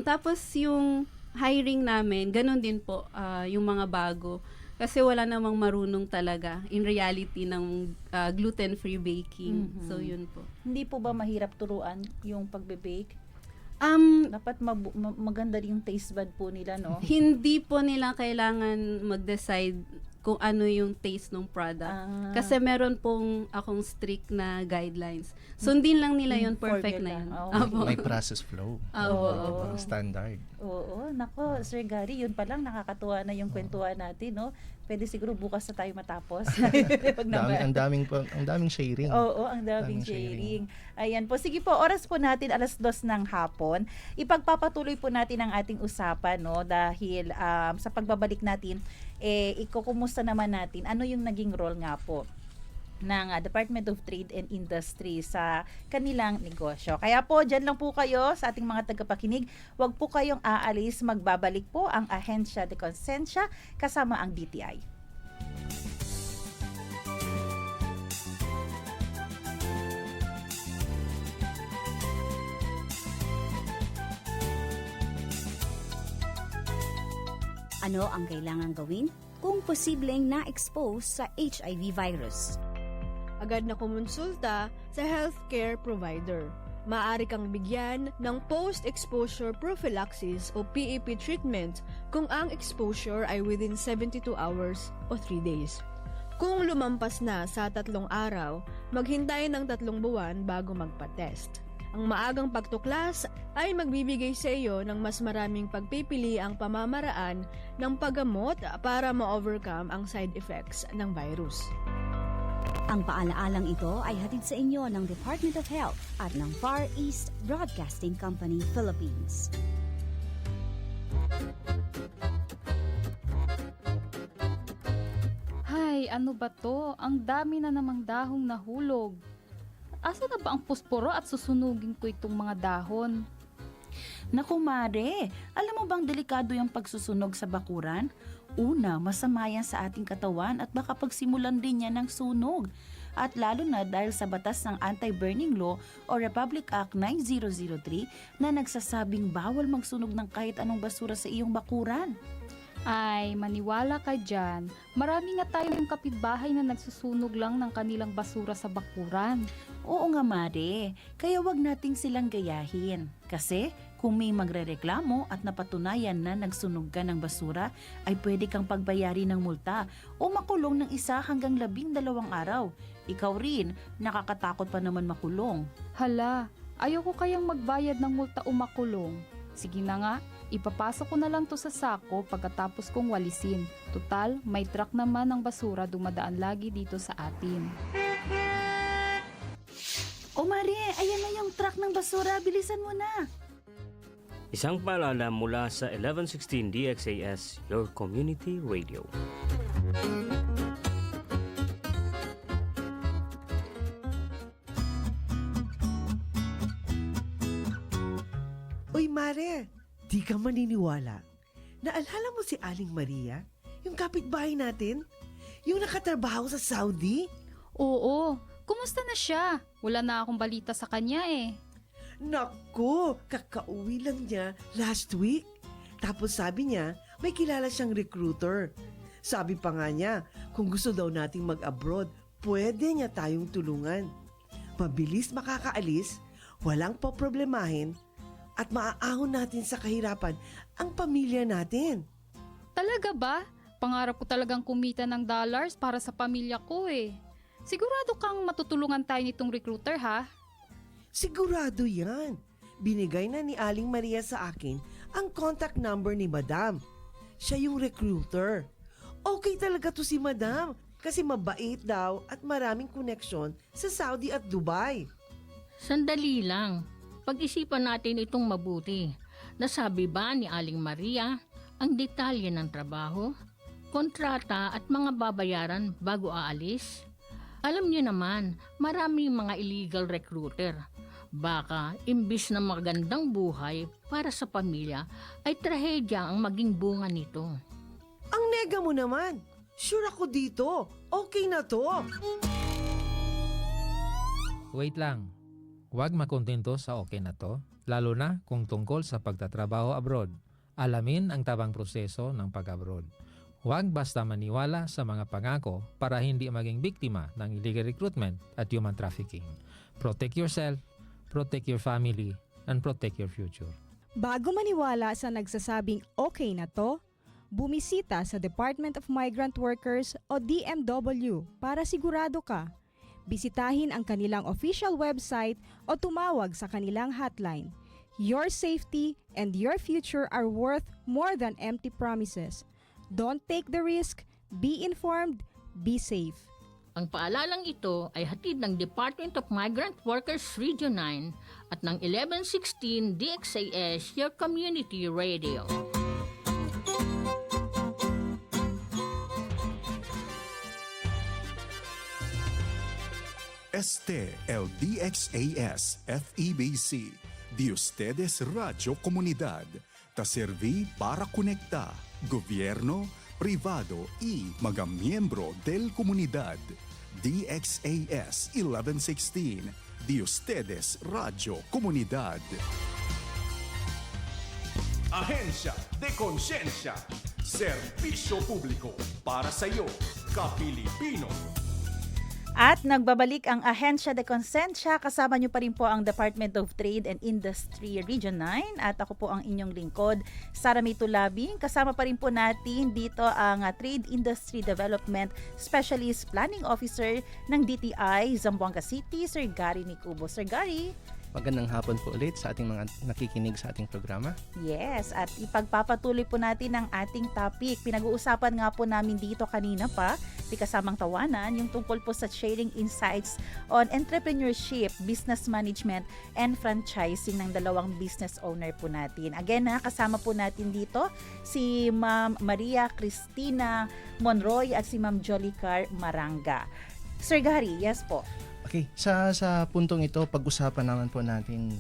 Tapos yung hiring namin, ganun din po yung mga bago. Kasi wala namang marunong talaga in reality ng gluten-free baking. So yun po. Hindi po ba mahirap turuan yung pagbe-bake? Dapat maganda rin yung taste bud po nila, no? Hindi po nila kailangan mag-decide kung ano yung taste ng product. Kasi meron pong akong strict na guidelines. Sundin lang nila yun, perfect na yun. Okay. May process flow. Oo. Standard. Oo, nako, Sir Gary, yun pa lang nakakatuwa na yung kwentuhan natin, no? Pwede siguro bukas na tayo matapos. Wag naman. Ang daming sharing. Oo, ang daming sharing. Ayan po. Sige po, oras po natin 2:00 ng hapon. Ipagpapatuloy po natin ang ating usapan, no? Dahil sa pagbabalik natin, ikukumusta naman natin ano yung naging role nga po ng Department of Trade and Industry sa kanilang negosyo. Kaya po, dyan lang po kayo sa ating mga tagapakinig. Huwag po kayong aalis. Magbabalik po ang Ahensya de Konsensya kasama ang DTI. Ano ang kailangan gawin kung posibleng na-expose sa HIV virus? Agad na kumonsulta sa healthcare provider. Maaari kang bigyan ng post-exposure prophylaxis o PEP treatment kung ang exposure ay within 72 hours o 3 days. Kung lumampas na sa 3 araw, maghintay ng 3 buwan bago magpa-test. Ang maagang pagtuklas ay magbibigay sa iyo ng mas maraming pagpipili ang pamamaraan ng paggamot para ma-overcome ang side effects ng virus. Ang paalaalang ito ay hatid sa inyo ng Department of Health at ng Far East Broadcasting Company, Philippines. Hay, ano ba to? Ang dami na namang dahong nahulog. Asa na ba ang pusporo at susunugin ko itong mga dahon? Naku Mare, alam mo bang delikado yung pagsusunog sa bakuran? Una, masama yan sa ating katawan at baka pagsimulan din yan ng sunog. at lalo na dahil sa batas ng Anti-Burning Law o Republic Act 9003 na nagsasabing bawal magsunog ng kahit anong basura sa iyong bakuran. Ay, maniwala ka dyan. Marami nga tayong kapitbahay na nagsusunog lang ng kanilang basura sa bakuran. Oo nga, Mare. Kaya wag nating silang gayahin. Kasi kung may magrereklamo at napatunayan na nagsunog ka ng basura, ay pwede kang pagbayari ng multa o makulong ng 1 hanggang 12 araw. Ikaw rin, nakakatakot pa naman makulong. Hala, ayoko kayang magbayad ng multa o makulong. Sige na nga, ipapasok ko na lang to sa sako pagkatapos kong walisin. Tutal, may truck naman ng basura dumadaan lagi dito sa atin. O Mare, ayan na yung truck ng basura. Bilisan mo na. Isang paalala mula sa 1116 DXAS, your community radio. Uy Mare, di ka maniniwala. Naalala mo si Aling Maria? Yung kapitbahay natin? Yung nakatrabaho sa Saudi? Oo, kumusta na siya? Wala na akong balita sa kanya eh. Naku, kakauwi lang niya last week. Tapos sabi niya, may kilala siyang recruiter. Sabi pa nga niya, kung gusto daw nating mag-abroad, pwede niya tayong tulungan. Mabilis makakaalis, walang poproblemahin, at maaahon natin sa kahirapan ang pamilya natin. Talaga ba? Pangarap ko talagang kumita ng dollars para sa pamilya ko eh. Sigurado kang matutulungan tayo nitong recruiter ha? Sigurado yan. Binigay na ni Aling Maria sa akin ang contact number ni Madam. Siya yung recruiter. Okay talaga to si Madam kasi mabait daw at maraming koneksyon sa Saudi at Dubai. Sandali lang. Pag-isipan natin itong mabuti. Nasabi ba ni Aling Maria ang detalye ng trabaho, kontrata at mga babayaran bago aalis? Alam niyo naman, maraming mga illegal recruiter. Baka, imbis na magandang buhay para sa pamilya, ay trahedya ang maging bunga nito. Ang nega mo naman. Sure ako dito. Okay na to. Wait lang. Huwag makontento sa okay na to, lalo na kung tungkol sa pagtatrabaho abroad. Alamin ang tabang proseso ng pag-abroad. Huwag basta maniwala sa mga pangako para hindi maging biktima ng illegal recruitment at human trafficking. Protect yourself, protect your family, and protect your future. Bago maniwala sa nagsasabing okay na to, bumisita sa Department of Migrant Workers o DMW para sigurado ka. Bisitahin ang kanilang official website o tumawag sa kanilang hotline. Your safety and your future are worth more than empty promises. Don't take the risk, be informed, be safe. Ang paalalang ito ay hatid ng Department of Migrant Workers Region 9 at ng 1116 DXAS, your community radio. Este el DXAS FEBC, de ustedes Radio Comunidad, ta serví para conectar gobierno, privado y mga miyembro del comunidad. DXAS 1116, de ustedes Radio Comunidad. Ahensya de Konsensya, serbisyo publiko para sa iyo, Kapilipino. At nagbabalik ang Ahensya de Konsensya. Kasama niyo pa rin po ang Department of Trade and Industry Region 9. At ako po ang inyong lingkod, Sara May Tulabing. Kasama pa rin po natin dito ang Trade Industry Development Specialist Planning Officer ng DTI Zamboanga City, Sir Gary Micubo. Sir Gary. Magandang hapon po ulit sa ating mga nakikinig sa ating programa. Yes, at ipagpapatuloy po natin ang ating topic. Pinag-uusapan nga po namin dito kanina pa, di kasamang tawanan, yung tungkol po sa sharing insights on entrepreneurship, business management, and franchising ng dalawang business owner po natin. Again, kasama po natin dito si Ma'am Maria Cristina Monroy at si Ma'am Jolicar Maranga. Sir Gary, yes po. Okay, sa puntong ito, pag-usapan naman po natin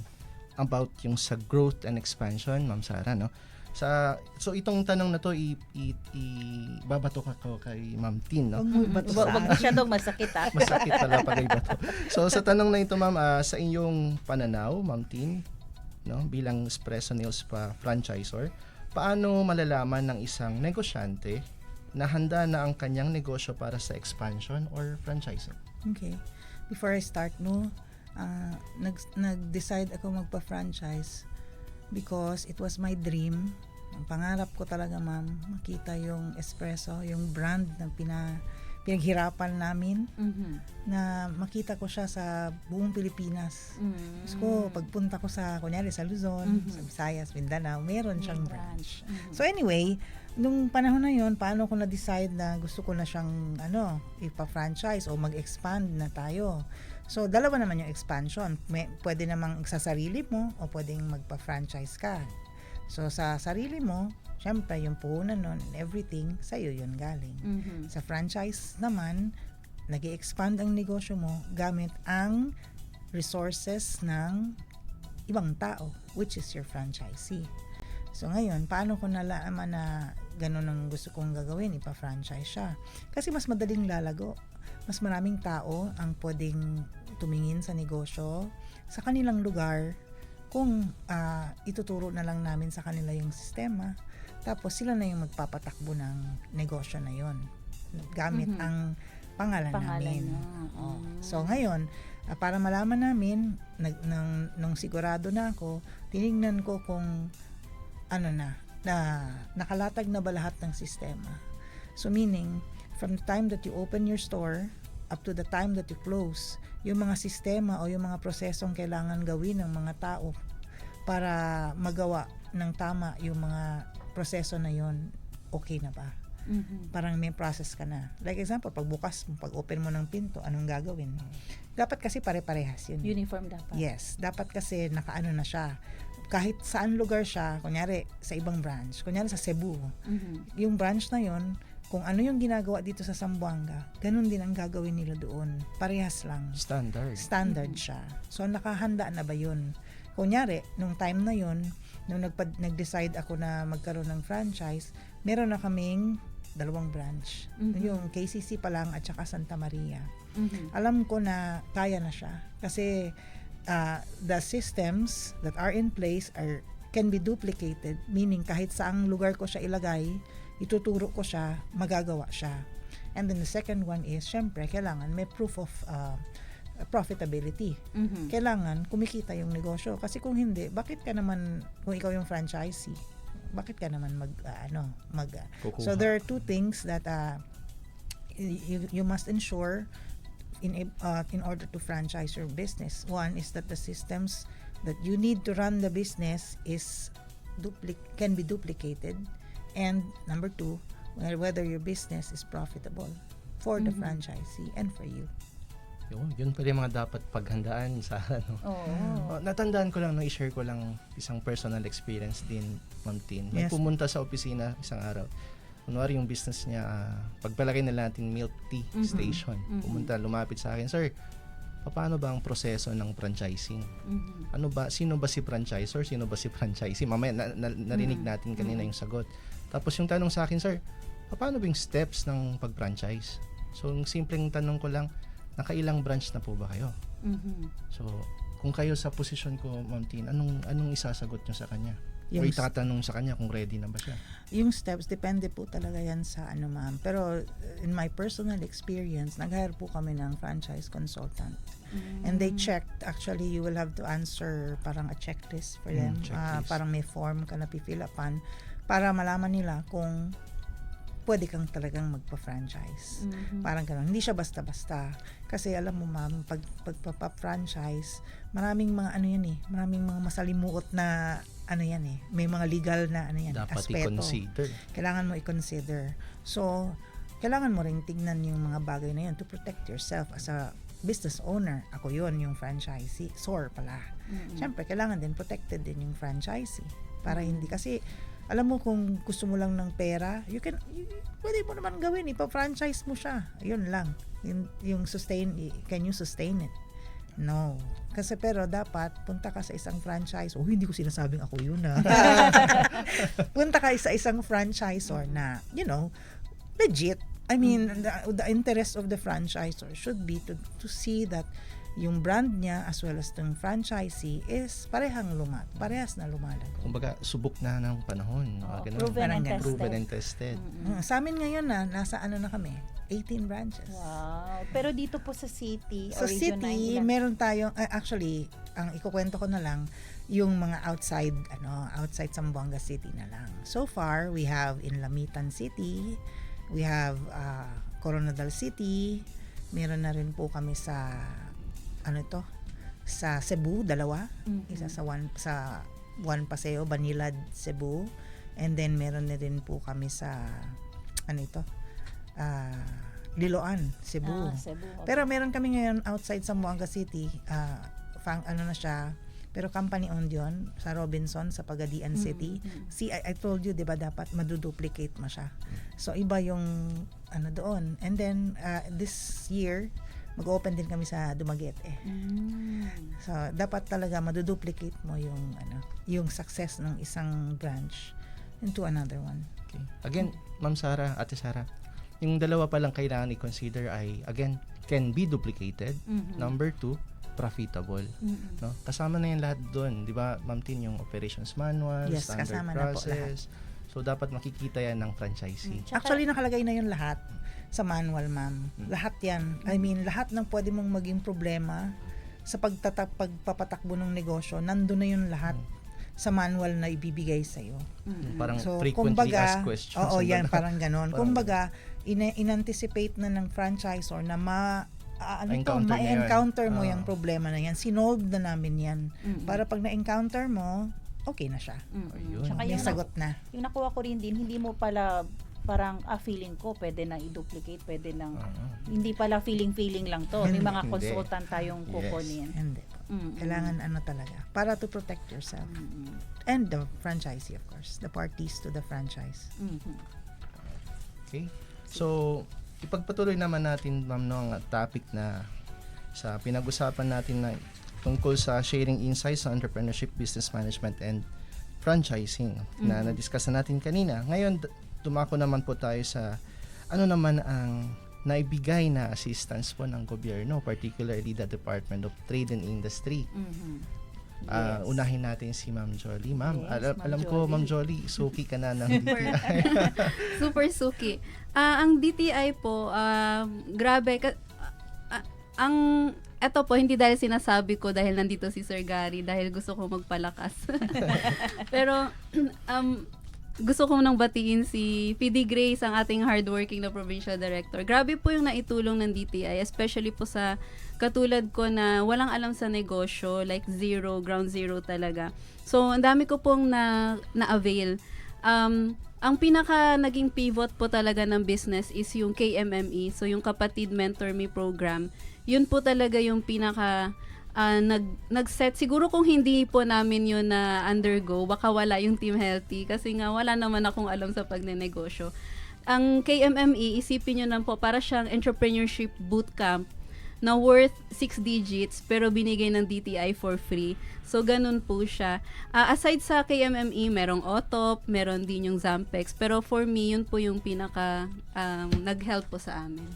about yung sa growth and expansion, Ma'am Sara, no? So itong tanong na to ibabato ko kay Ma'am Tin, no? Wag masyadong masakit ha. Masakit pala pag ibato. So sa tanong na ito, ma'am, sa inyong pananaw, Ma'am Tin, no, bilang Espresso Nails pa franchisor, paano malalaman ng isang negosyante na handa na ang kanyang negosyo para sa expansion or franchising? Okay. Before I start, nag-decide ako magpa-franchise because it was my dream. Ang pangarap ko talaga, ma'am, makita yung espresso, yung brand na pinaghirapan namin, na makita ko siya sa buong Pilipinas. Gusto ko, pagpunta ko kunyari sa Luzon, sa Visayas, Mindanao, meron siyang branch. So anyway, nung panahon na yon, paano ko na-decide na gusto ko na siyang ipa-franchise o mag-expand na tayo. So, dalawa naman yung expansion. Pwede namang sa sarili mo o pwedeng magpa-franchise ka. So, sa sarili mo, syempre, yung puhunan nun, everything, sa'yo yun galing. Sa franchise naman, nag-expand ang negosyo mo gamit ang resources ng ibang tao, which is your franchisee. So, ngayon, paano ko nalaman na ganun ang gusto kong gagawin, ipa-franchise siya? Kasi mas madaling lalago. Mas maraming tao ang pwedeng tumingin sa negosyo sa kanilang lugar kung ituturo na lang namin sa kanila yung sistema, tapos sila na yung magpapatakbo ng negosyo na yon gamit ang pangalan namin. So ngayon, para malaman namin nung sigurado na ako, tinignan ko kung na nakalatag na ba lahat ng sistema. So meaning, from the time that you open your store up to the time that you close, yung mga sistema o yung mga prosesong kailangan gawin ng mga tao para magawa ng tama yung mga proseso na yon, okay na ba? Parang may process ka na. Like example, pag open mo ng pinto, anong gagawin? Dapat kasi pare-parehas yun. Uniform dapat. Yes, dapat kasi nakaano na siya. Kahit saan lugar siya, kunyari sa ibang branch, kunyari sa Cebu, yung branch na yon, kung ano yung ginagawa dito sa Zamboanga, ganun din ang gagawin nila doon. Parehas lang. Standard siya. So, nakahanda na ba yun? Kunyari, nung time na yun, nung nag-decide ako na magkaroon ng franchise, meron na kaming 2 branch. Yung KCC pa lang at saka Santa Maria. Alam ko na kaya na siya. Kasi the systems that are in place can be duplicated. Meaning, kahit saang lugar ko siya ilagay, ituturo ko siya, magagawa siya. And then the second one is, syempre, kailangan may proof of profitability. Kailangan kumikita yung negosyo. Kasi kung hindi, bakit ka naman, kung ikaw yung franchisee, bakit ka naman So there are 2 things that you must ensure in order to franchise your business. One is that the systems that you need to run the business can be duplicated. And number 2, whether your business is profitable for the franchisee and for you. Yun pala yung mga dapat paghandaan sa natandaan ko lang, i-share ko lang isang personal experience din, Ma'am Tin. Yes. Pumunta sa opisina isang araw. Kunwari yung business niya, pagpalaki na natin milk tea station. Pumunta, lumapit sa akin, "Sir, paano ba ang proseso ng franchising? Sino ba si franchisor? Sino ba si franchisee?" Mamaya narinig natin kanina yung sagot. Tapos yung tanong sa akin, "Sir, paano ba yung steps ng pag-franchise?" So, yung simpleng tanong ko lang, nakailang branch na po ba kayo? So, kung kayo sa posisyon ko, Ma'am Tin, anong isasagot nyo sa kanya? O itatanong sa kanya kung ready na ba siya? Yung steps, depende po talaga yan sa ma'am. Pero in my personal experience, nag-hire po kami ng franchise consultant. And they checked, actually, you will have to answer parang a checklist for them. Parang may form ka na pifilapan para malaman nila kung pwede kang talagang magpa-franchise. Parang gano'n. Hindi siya basta-basta. Kasi alam mo, ma'am, pagpa-franchise, maraming mga maraming mga masalimuot na may mga legal na dapat aspeto. i-consider. Kailangan mo i-consider. So, kailangan mo ring tignan yung mga bagay na yun to protect yourself as a business owner. Ako yun, yung franchisee. pala. Siyempre, kailangan din protected din yung franchisee. Para hindi kasi alam mo, kung gusto mo lang ng pera, pwede mo naman gawin, ipa-franchise mo siya. Yun lang. Yung can you sustain it? No. Kasi pero dapat punta ka sa isang franchise. Hindi ko sinasabing ako yun punta ka sa isang franchisor na, legit. I mean, the interest of the franchisor should be to see that yung brand niya as well as yung franchisee is parehas na lumalago. Kumbaga, subok na ng panahon. Proven and tested. Sa amin ngayon nasa na kami, 18 branches. Wow. Pero dito po sa city Sa or Region city, 9 ilan? meron tayong, actually, ang ikukwento ko na lang, yung mga outside Zamboanga City na lang. So far, we have in Lamitan City, we have Coronadal City, meron na rin po kami sa sa Cebu, 2. Isa sa Juan Paseo, Banilad, Cebu. And then meron na rin po kami sa Liloan, Cebu. Cebu. Okay. Pero meron kami ngayon outside Zamboanga City, na siya, pero company owned yun, sa Robinson, sa Pagadian City. See, I told you, di ba, dapat maduduplicate mo siya. So, iba yung doon. And then, this year, mag-open din kami sa Dumaguete. So, dapat talaga maduduplicate mo yung success ng isang branch into another one. Okay. Again, Ma'am Sara, Ate Sara, yung dalawa pa lang kailangan i-consider ay, again, can be duplicated. Number 2, profitable. No? Kasama na yung lahat doon. Di ba, Ma'am Tin, yung operations manual, Yes, standard kasama na po process. So, dapat makikita yan ng franchisee. Actually, nakalagay na yun lahat sa manual, ma'am. Lahat yan. I mean, lahat ng pwede mong maging problema sa pagpapatakbo ng negosyo, nandun na yun lahat sa manual na ibibigay sa'yo. Parang frequently asked questions. Oo, yan, parang ganon. Kumbaga, in-anticipate na ng franchisor na ma-encounter mo yung problema na yan. Sinolve na namin yan. Para pag na-encounter mo, okay na siya. Tsaka May sagot na. Yung nakuha ko rin din, hindi mo pala parang feeling ko pwede na i-duplicate, pwede nang hindi pala feeling lang to. May mga consultant tayong kukunin. Hindi. Kailangan talaga para to protect yourself. And the franchisee, of course. The parties to the franchise. Okay. So, ipagpatuloy naman natin, ma'am, ang topic na sa pinag-usapan natin na tungkol sa sharing insights sa entrepreneurship, business management, and franchising na na-discuss na natin kanina. Ngayon, dumako naman po tayo sa ano naman ang naibigay na assistance po ng gobyerno, particularly the Department of Trade and Industry. Unahin natin si Ma'am Jolie. Ma'am, alam ko, Ma'am Jolie, suki ka na ng DTI. Super suki. Ang DTI po, grabe. Eto po, hindi dahil sinasabi ko dahil nandito si Sir Gary, dahil gusto ko magpalakas. Pero, gusto ko nang batiin si PD Grace, ang ating hardworking na provincial director. Grabe po yung naitulong ng DTI, especially po sa katulad ko na walang alam sa negosyo, like ground zero talaga. So, ang dami ko pong na-avail. Ang pinaka naging pivot po talaga ng business is yung KMME, so yung Kapatid Mentor Me program. Yun po talaga yung pinaka nag-set. Siguro kung hindi po namin yun na undergo, baka wala yung Team Healthy kasi nga wala naman akong alam sa pagnenegosyo. Ang KMME, isipin nyo lang po, para siyang entrepreneurship bootcamp na worth 6 digits pero binigay ng DTI for free. So, ganun po siya. Aside sa KMME, merong OTOP, meron din yung Zampex. Pero for me, yun po yung pinaka nag-help po sa amin.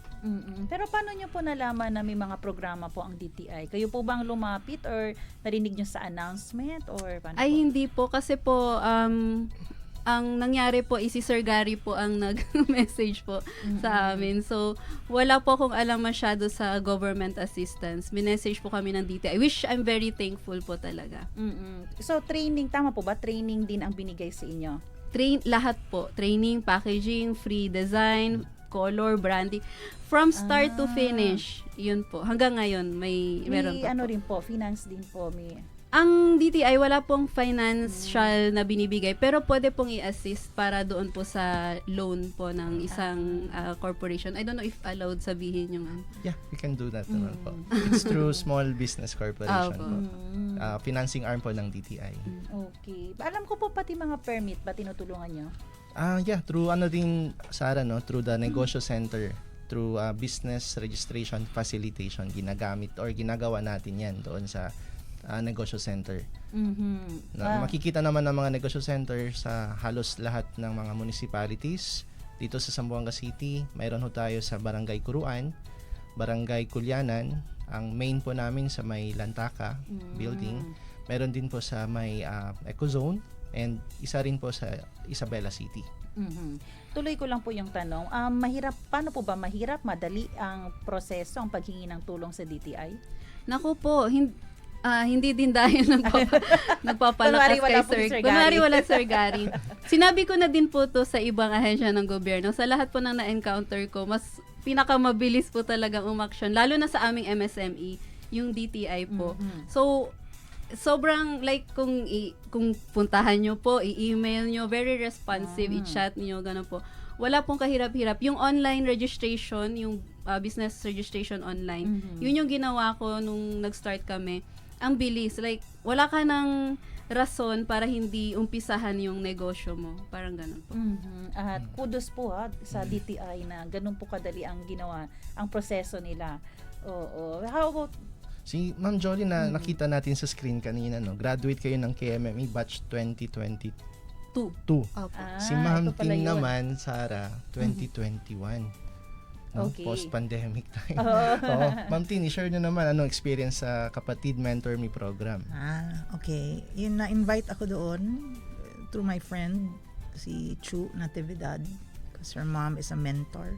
Pero paano nyo po nalaman na may mga programa po ang DTI? Kayo po bang lumapit or narinig nyo sa announcement or paano Ay, po? hindi po. Kasi po, ang nangyari po is si Sir Gary po ang nag-message po sa amin. So, wala po akong alam masyado sa government assistance. Minessage po kami ng DTI, which I'm very thankful po talaga. So, training, tama po ba? Training din ang binigay sa inyo? Lahat po. Training, packaging, free design, color, branding. From start to finish, yun po. Hanggang ngayon, meron po. Rin po, finance din po. Ang DTI, wala pong financial na binibigay, pero pwede pong i-assist para doon po sa loan po ng isang corporation. I don't know if allowed sabihin yung... Yeah, we can do that naman po. It's through Small Business Corporation po. Financing arm po ng DTI. Okay. Alam ko po pati mga permit ba tinutulungan nyo? Yeah, through din, Sarah, no? Through the Negosyo Center through business registration facilitation, ginagawa natin yan doon sa negosyo center. Makikita naman ng mga negosyo center sa halos lahat ng mga municipalities. Dito sa Zamboanga City, mayroon ho tayo sa Barangay Kuruan, Barangay Kulyanan, ang main po namin sa may Lantaka building. Meron din po sa may Ecozone, and isa rin po sa Isabela City. Tuloy ko lang po yung tanong. Paano po ba mahirap, madali ang proseso, ang paghingi ng tulong sa DTI? Naku po, hindi din dahil nagpapalakas Kunwari wala kay po si Sir. Sir Kunwari Gary. wala Sir Gary. Sinabi ko na din po to sa ibang ahensya ng gobyerno. Sa lahat po ng na-encounter ko, mas pinakamabilis po talagang umaksyon. Lalo na sa aming MSME, yung DTI po. So, sobrang like kung puntahan nyo po, i-email nyo, very responsive, i-chat nyo, gano'n po. Wala pong kahirap-hirap. Yung online registration, yung business registration online, yun yung ginawa ko nung nag-start kami. Ang bilis. Like, wala ka ng rason para hindi umpisahan yung negosyo mo. Parang ganun po. At kudos po sa DTI na ganun po kadali ang ginawa, ang proseso nila. Oo. How about Si Ma'am Jolie na nakita natin sa screen kanina, no? Graduate kayo ng KMME batch 2022. Si Ma'am Ting naman, Sarah, 2021. No? Okay. Post-pandemic time. Ma'am Ting, i-share nyo naman anong experience sa Kapatid Mentor Me program. Okay. Yun, na-invite ako doon through my friend, si Chu Natividad, because her mom is a mentor.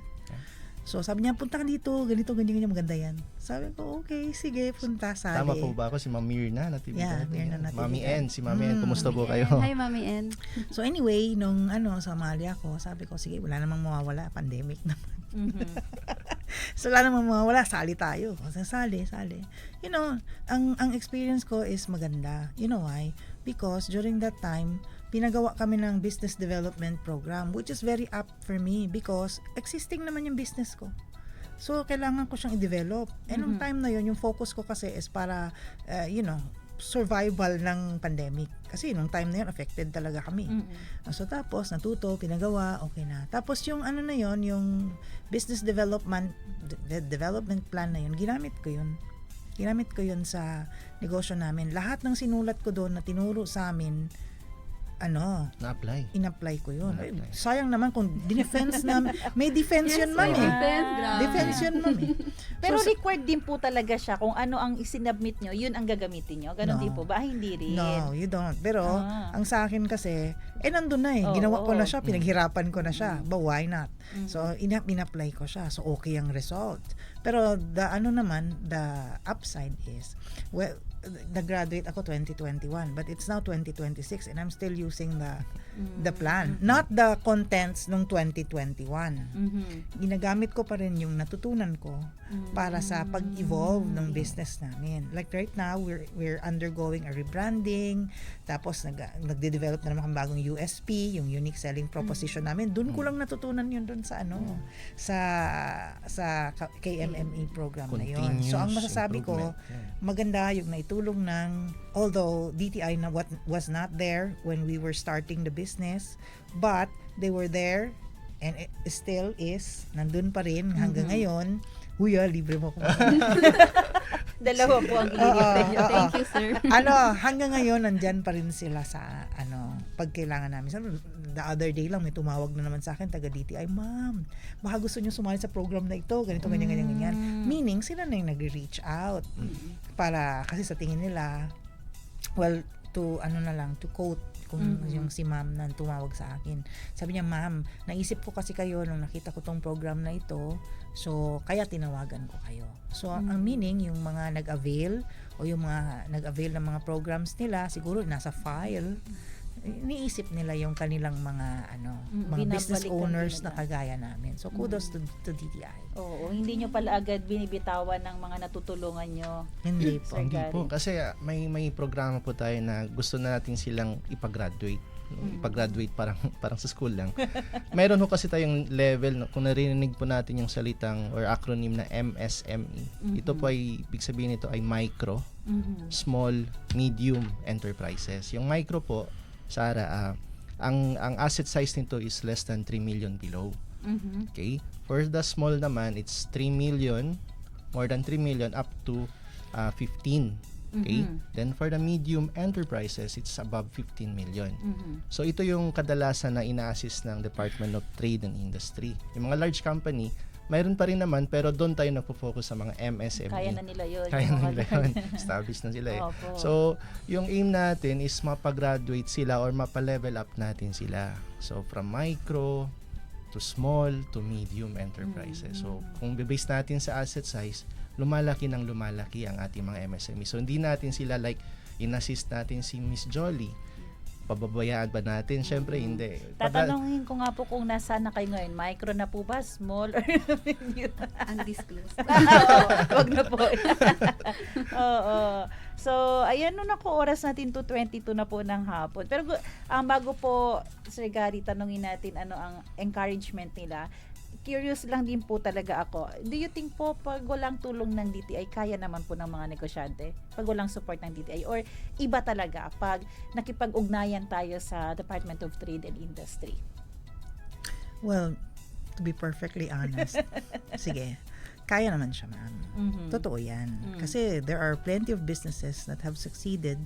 So, sabi niya, punta ka dito, ganito, ganyan, maganda yan. Sabi ko, okay, sige, punta, sabi. Tama po ba ako? Si Ma'am Mirna Natividad. Yeah, Mirna Natividad. Mami N, si Mami N, kumusta po kayo? Hi, Mami N. So, anyway, nung sumali ako, sabi ko, sige, wala namang mawawala, pandemic naman. So, wala namang mawawala, sali tayo. Sali. You know, ang experience ko is maganda. You know why? Because during that time, pinagawa kami ng business development program, which is very apt for me because existing naman yung business ko. So, kailangan ko siyang i-develop. And nung time na yun, yung focus ko kasi is para, survival ng pandemic. Kasi nung time na yun, affected talaga kami. So, tapos, natuto, pinagawa, okay na. Tapos, yung na yun, yung business development plan na yun, ginamit ko yun sa negosyo namin. Lahat ng sinulat ko doon na tinuro sa amin, in-apply ko yun. Sayang naman kung defense na, may defense yun, ma'am. Defense yun, ma'am. Pero required din po talaga siya kung ano ang isinubmit nyo, yun ang gagamitin nyo. Ganon din po ba? Hindi rin. No, you don't. Pero, ang sa akin kasi, nandun na Ginawa ko na siya, pinaghirapan ko na siya. But why not? So, in-apply ko siya. So, okay ang result. Pero, the upside is, well, nag-graduate ako 2021, but it's now 2026 and I'm still using the plan, not the contents nung 2021. Ginagamit ko pa rin yung natutunan ko para sa pag-evolve ng business namin. Like right now, we're undergoing a rebranding, tapos nagde-develop na naman ang bagong USP, yung unique selling proposition namin. Doon ko lang natutunan yun doon sa sa KMME program na yun. So ang masasabi ko, maganda yung naitulong ng, although DTI na was not there when we were starting the business, but they were there and it still is, nandun pa rin hanggang ngayon. Libre mo ko. Dalawa po ang ililibre nyo. Thank you, sir. Hanggang ngayon, nandyan pa rin sila sa, pag kailangan namin. So, the other day lang, may tumawag na naman sa akin, taga DTI, ma'am, baka gusto nyo sumali sa program na ito, ganito, ganyan. Meaning, sila na yung nag-reach out. Para, kasi sa tingin nila, well, to quote, kung yung si ma'am na tumawag sa akin. Sabi niya, ma'am, naisip ko kasi kayo nung nakita ko tong program na ito, so kaya tinawagan ko kayo. So ang meaning, yung mga nag-avail o yung mga nag-avail ng mga programs nila, siguro nasa file, iniisip nila yung kanilang mga business owners na kagaya namin. So kudos to DTI. Oo, hindi nyo pala agad binibitawan ng mga natutulungan nyo. Hindi po. Hindi po. Kasi may programa po tayo na gusto na natin silang ipag-graduate. Ipag-graduate parang sa school lang. Mayroon ho kasi tayong level, kung narinig po natin yung salitang or acronym na MSME. Ito po ay, ibig sabihin nito ay micro, small, medium enterprises. Yung micro po, Sarah, ang asset size nito is less than 3 million below. Mhm. Okay? For the small naman, it's 3 million, more than 3 million up to 15. Okay? Mhm. Then for the medium enterprises, it's above 15 million. Mhm. So ito yung kadalasan na ina-assist ng Department of Trade and Industry. Yung mga large company, mayroon pa rin naman, pero doon tayo nagpo-focus sa mga MSME. Kaya na nila yun. Kaya Yung na mga nila yun. Established na sila eh. Opo. So, yung aim natin is mapag-graduate sila or mapa-level up natin sila. So, from micro to small to medium enterprises. So, kung bibase natin sa asset size, lumalaki ng lumalaki ang ating mga MSME. So, hindi natin sila like in-assist natin si Miss Jolly. Pababayaan ba natin? Siyempre, hindi. Tatanungin ko nga po kung nasaan na kayo ngayon. Micro na po ba? Small or medium? Undisclosed. Oo, wag na po. Oo. So, ayan no, naku, oras natin 2:22 na po ng hapon. Pero ang bago po, Sir Gary, tanungin natin ano ang encouragement nila. Curious lang din po talaga ako. Do you think po pag walang tulong ng DTI, kaya naman po ng mga negosyante? Pag walang support ng DTI? Or iba talaga pag nakipag-ugnayan tayo sa Department of Trade and Industry? Well, to be perfectly honest, sige, kaya naman siya, ma'am. Mhm. Totoo yan. Mm. Kasi there are plenty of businesses that have succeeded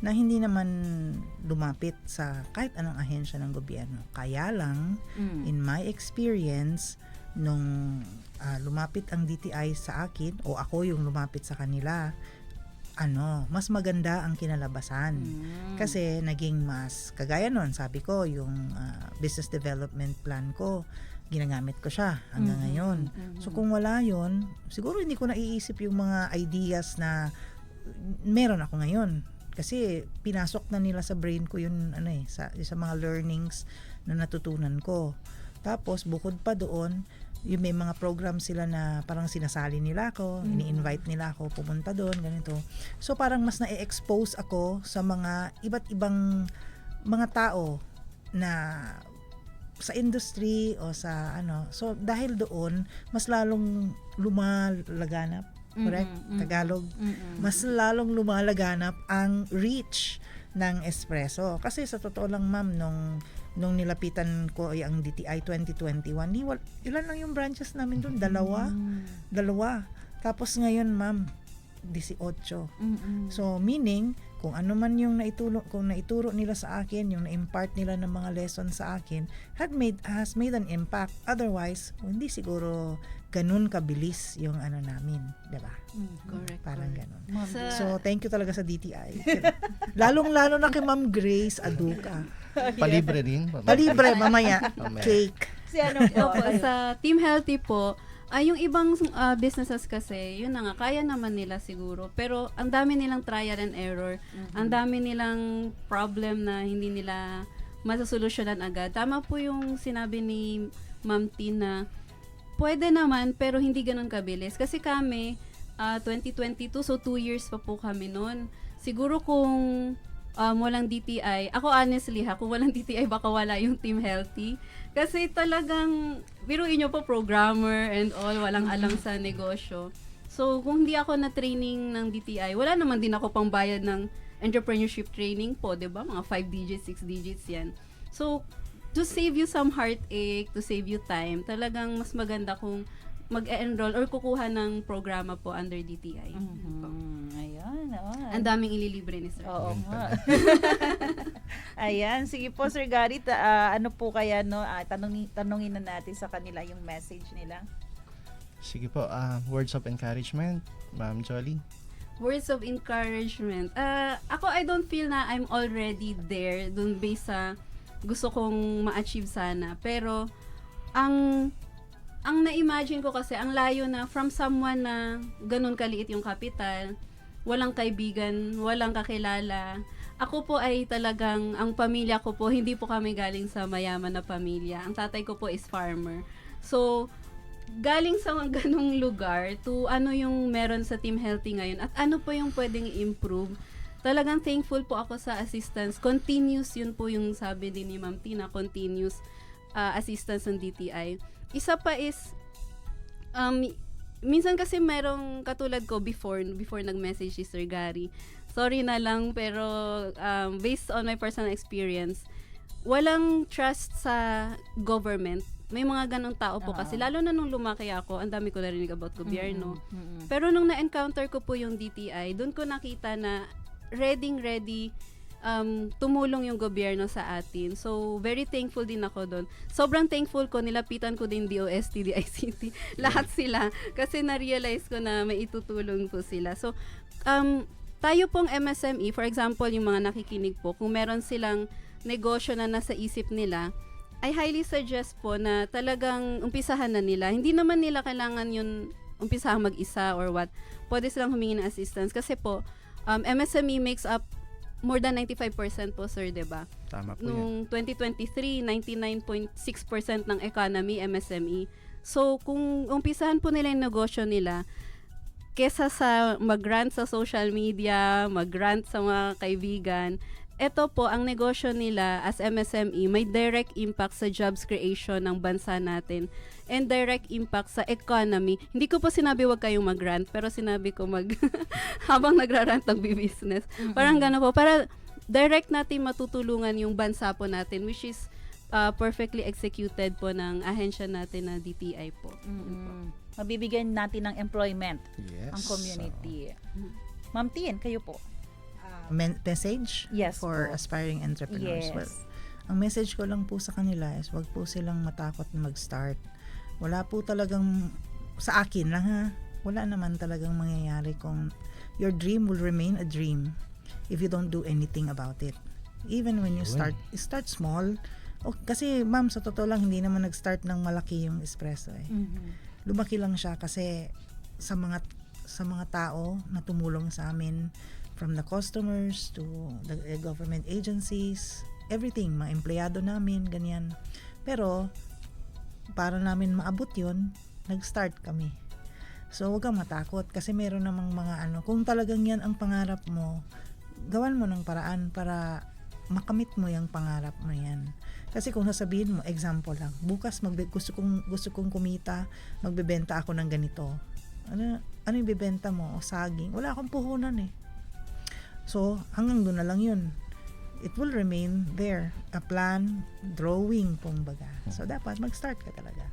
na hindi naman lumapit sa kahit anong ahensya ng gobyerno. Kaya lang, in my experience, nung lumapit ang DTI sa akin, o ako yung lumapit sa kanila, mas maganda ang kinalabasan. Kasi naging mas, kagaya nun, sabi ko, yung business development plan ko, ginagamit ko siya hanggang ngayon. So kung wala yun, siguro hindi ko naiisip yung mga ideas na meron ako ngayon. Kasi pinasok na nila sa brain ko yun sa mga learnings na natutunan ko. Tapos bukod pa doon, yung may mga program sila na parang sinasali nila ako, ini-invite nila ako pumunta doon, ganito. So parang mas na-expose ako sa mga iba't ibang mga tao na sa industry o sa So dahil doon, mas lalong lumalaganap. Correct? Tagalog. Mas lalong lumalaganap ang reach ng Espresso. Kasi sa totoo lang, ma'am, nung nilapitan ko ang DTI 2021, ilan lang yung branches namin doon? Dalawa. Tapos ngayon, ma'am, 18. So, meaning, kung ano man yung naituro nila sa akin, yung na-impart nila ng mga lessons sa akin, has made an impact. Otherwise, hindi siguro ganun kabilis yung namin, 'di ba? Correct. Parang ganun. Sa- So, thank you talaga sa DTI. Lalong-lalo na kay Ma'am Grace Aduca. Palibre rin. Palibre, mamaya. Cake. Si ano po? Opo, sa Team Healthy po, yung ibang businesses kasi, yun na nga, kaya naman nila siguro. Pero ang dami nilang trial and error. Ang dami nilang problem na hindi nila masasolusyonan agad. Tama po yung sinabi ni Ma'am Tina, pwede naman, pero hindi ganun kabilis. Kasi kami, 2022, so 2 years pa po kami noon. Siguro kung walang DTI, ako honestly kung walang DTI, baka wala yung Team Healthy. Kasi talagang, biruin nyo po, programmer and all, walang alam sa negosyo. So, kung hindi ako na-training ng DTI, wala naman din ako pang bayad ng entrepreneurship training po, 'di ba? Mga 5 digits, 6 digits yan. So, to save you some heartache, to save you time, talagang mas maganda kung mag-enroll or kukuha ng programa po under DTI. Ayan. Ang daming ililibre ni Sir. Oo nga. Ayan. Sige po, Sir Gary, ano po kaya, tanungin na natin sa kanila yung message nila. Sige po, words of encouragement, Ma'am Jolly. Words of encouragement. Ako, I don't feel na I'm already there dun based sa gusto kong ma-achieve sana. Pero, ang na-imagine ko kasi, ang layo na from someone na ganun kaliit yung kapital, walang kaibigan, walang kakilala. Ako po ay talagang, ang pamilya ko po, hindi po kami galing sa mayaman na pamilya. Ang tatay ko po is farmer. So, galing sa ganung lugar to ano yung meron sa Team Healthy ngayon at ano po yung pwedeng i-improve. Talagang thankful po ako sa assistance. Continuous, yun po yung sabi din ni Ma'am Tina, continuous assistance ng DTI. Isa pa is, minsan kasi merong katulad ko before nag-message si Sir Gary. Sorry na lang, pero based on my personal experience, walang trust sa government May mga ganong tao po kasi, lalo na nung lumaki ako, ang dami ko narinig about gobyerno. Mm-mm. Pero nung na-encounter ko po yung DTI, doon ko nakita na ready tumulong yung gobyerno sa atin. So, very thankful din ako doon. Sobrang thankful ko, nilapitan ko din DOST, DICT, lahat sila. Kasi na-realize ko na may itutulong po sila. So, tayo pong MSME, for example, yung mga nakikinig po, kung meron silang negosyo na nasa isip nila, I highly suggest po na talagang umpisahan na nila. Hindi naman nila kailangan yun umpisahan mag-isa or what. Pwede silang humingi ng assistance. Kasi po, MSME makes up more than 95% po, sir, diba? Tama po Nung 2023, 99.6% ng economy, MSME. So, kung umpisahan po nila yung negosyo nila, kesa sa mag-grant sa social media, mag-grant sa mga kaibigan, ito po, ang negosyo nila as MSME, may direct impact sa jobs creation ng bansa natin and direct impact sa economy. Hindi ko po sinabi wag kayong mag-grant, pero sinabi ko habang nagra-rant ng business. Parang gano'n po. Para direct natin matutulungan yung bansa po natin, which is perfectly executed po ng ahensya natin na DTI po. Mabibigyan natin ng employment ang Yes. community. Ma'am Tien, kayo po. Message for aspiring entrepreneurs. Yes. Well, ang message ko lang po sa kanila is wag po silang matakot na mag-start. Wala po talagang, sa akin lang ha, wala naman talagang mangyayari kung your dream will remain a dream if you don't do anything about it. Even when you start small. Kasi ma'am, sa totoo lang, hindi naman nag-start ng malaki yung espresso eh. Lumaki lang siya kasi sa mga tao na tumulong sa amin, from the customers to the government agencies, everything, mga empleyado namin, ganyan. Pero, para namin maabot yun, nag-start kami. So, huwag kang matakot kasi meron namang mga kung talagang yan ang pangarap mo, gawan mo ng paraan para makamit mo yung pangarap mo yan. Kasi kung sasabihin mo, example lang, bukas gusto kong kumita, magbebenta ako ng ganito. Ano yung bibenta mo? O saging? Wala akong puhunan eh. So, hanggang doon na lang yun. It will remain there. A plan, drawing pong baga. So, dapat mag-start ka talaga.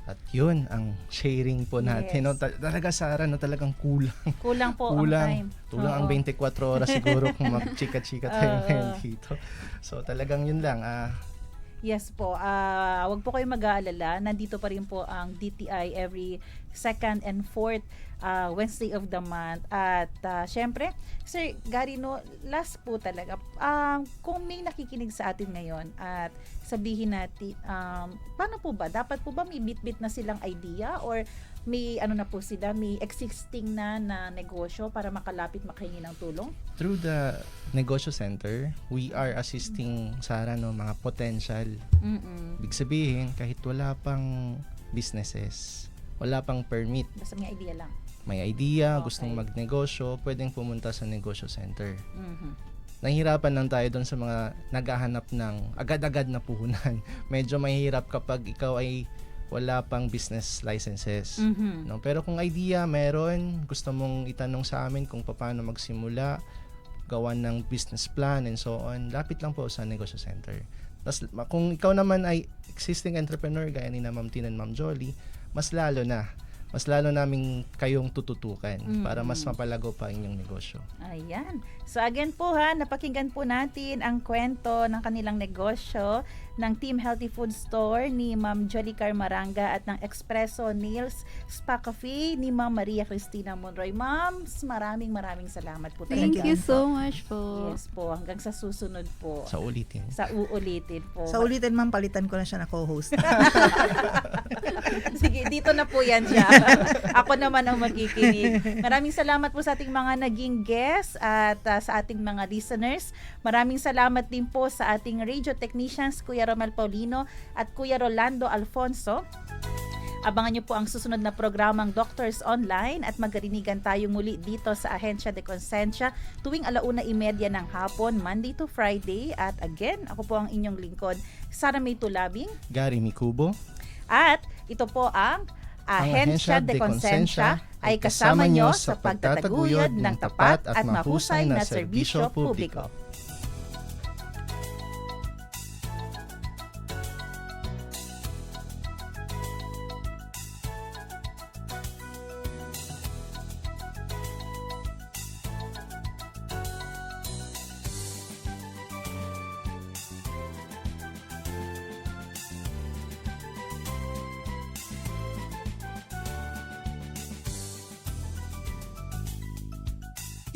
At yun, ang sharing po natin. Yes. No, talaga, Sarah, talagang kulang. Kulang po ang time. Kulang ang 24 oras siguro kung mag-chika-chika tayo ngayon dito. So, talagang yun lang. Yes po. Wag po kayong mag-aalala. Nandito pa rin po ang DTI every second and fourth Wednesday of the month. At syempre, Sir Gary, last po talaga. Kung may nakikinig sa atin ngayon at sabihin natin, paano po ba? Dapat po ba may bit-bit na silang idea or may na po sila, may existing na negosyo para makahingi ng tulong? Through the Negosyo Center, we are assisting mga potential. Ibig sabihin, kahit wala pang businesses, wala pang permit. Basta may idea lang. May idea, gustong magnegosyo, pwedeng pumunta sa Negosyo Center. Nahihirapan lang tayo doon sa mga naghahanap ng agad-agad na puhunan. Medyo mahirap kapag ikaw ay wala pang business licenses. No? Pero kung idea meron, gusto mong itanong sa amin kung paano magsimula, gawan ng business plan and so on, lapit lang po sa Negosyo Center. Tas, kung ikaw naman ay existing entrepreneur gaya ni Ma'am Tin and Ma'am Jolie, mas lalo namin kayong tututukan para mas mapalago pa inyong negosyo. Ayan. So again po napakinggan po natin ang kwento ng kanilang negosyo ng Team Healthy Food Store ni Ma'am Jolie Carmaranga at ng Espresso Nails Spa Cafe ni Ma'am Maria Cristina Monroy. Ma'am, maraming salamat po. Thank you so much po. Yes po, hanggang sa susunod po. Sa uulitin po. Sa ulitin, ma'am, palitan ko na siya na co-host. Sige, dito na po yan siya. Ako naman ang magkikinig. Maraming salamat po sa ating mga naging guests at sa ating mga listeners. Maraming salamat din po sa ating radio technicians, Kuya Romel Paulino at Kuya Rolando Alfonso. Abangan niyo po ang susunod na programang Doctors Online at magkarinigan tayo muli dito sa Ahensya de Consensya tuwing 1:30 ng hapon, Monday to Friday. At again, ako po ang inyong lingkod, Sara May Tulabing. Gary Mikubo. At ito po ang Ahensya de Consensya ay kasama nyo sa pagtataguyod ng tapat at mahusay na serbisyo publiko.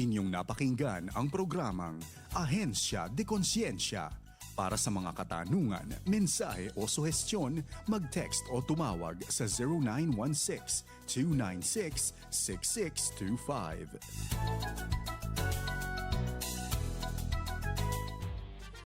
Inyong napakinggan ang programang Ahensya de Konsensya. Para sa mga katanungan, mensahe o suhestyon, mag-text o tumawag sa 0916-296-6625.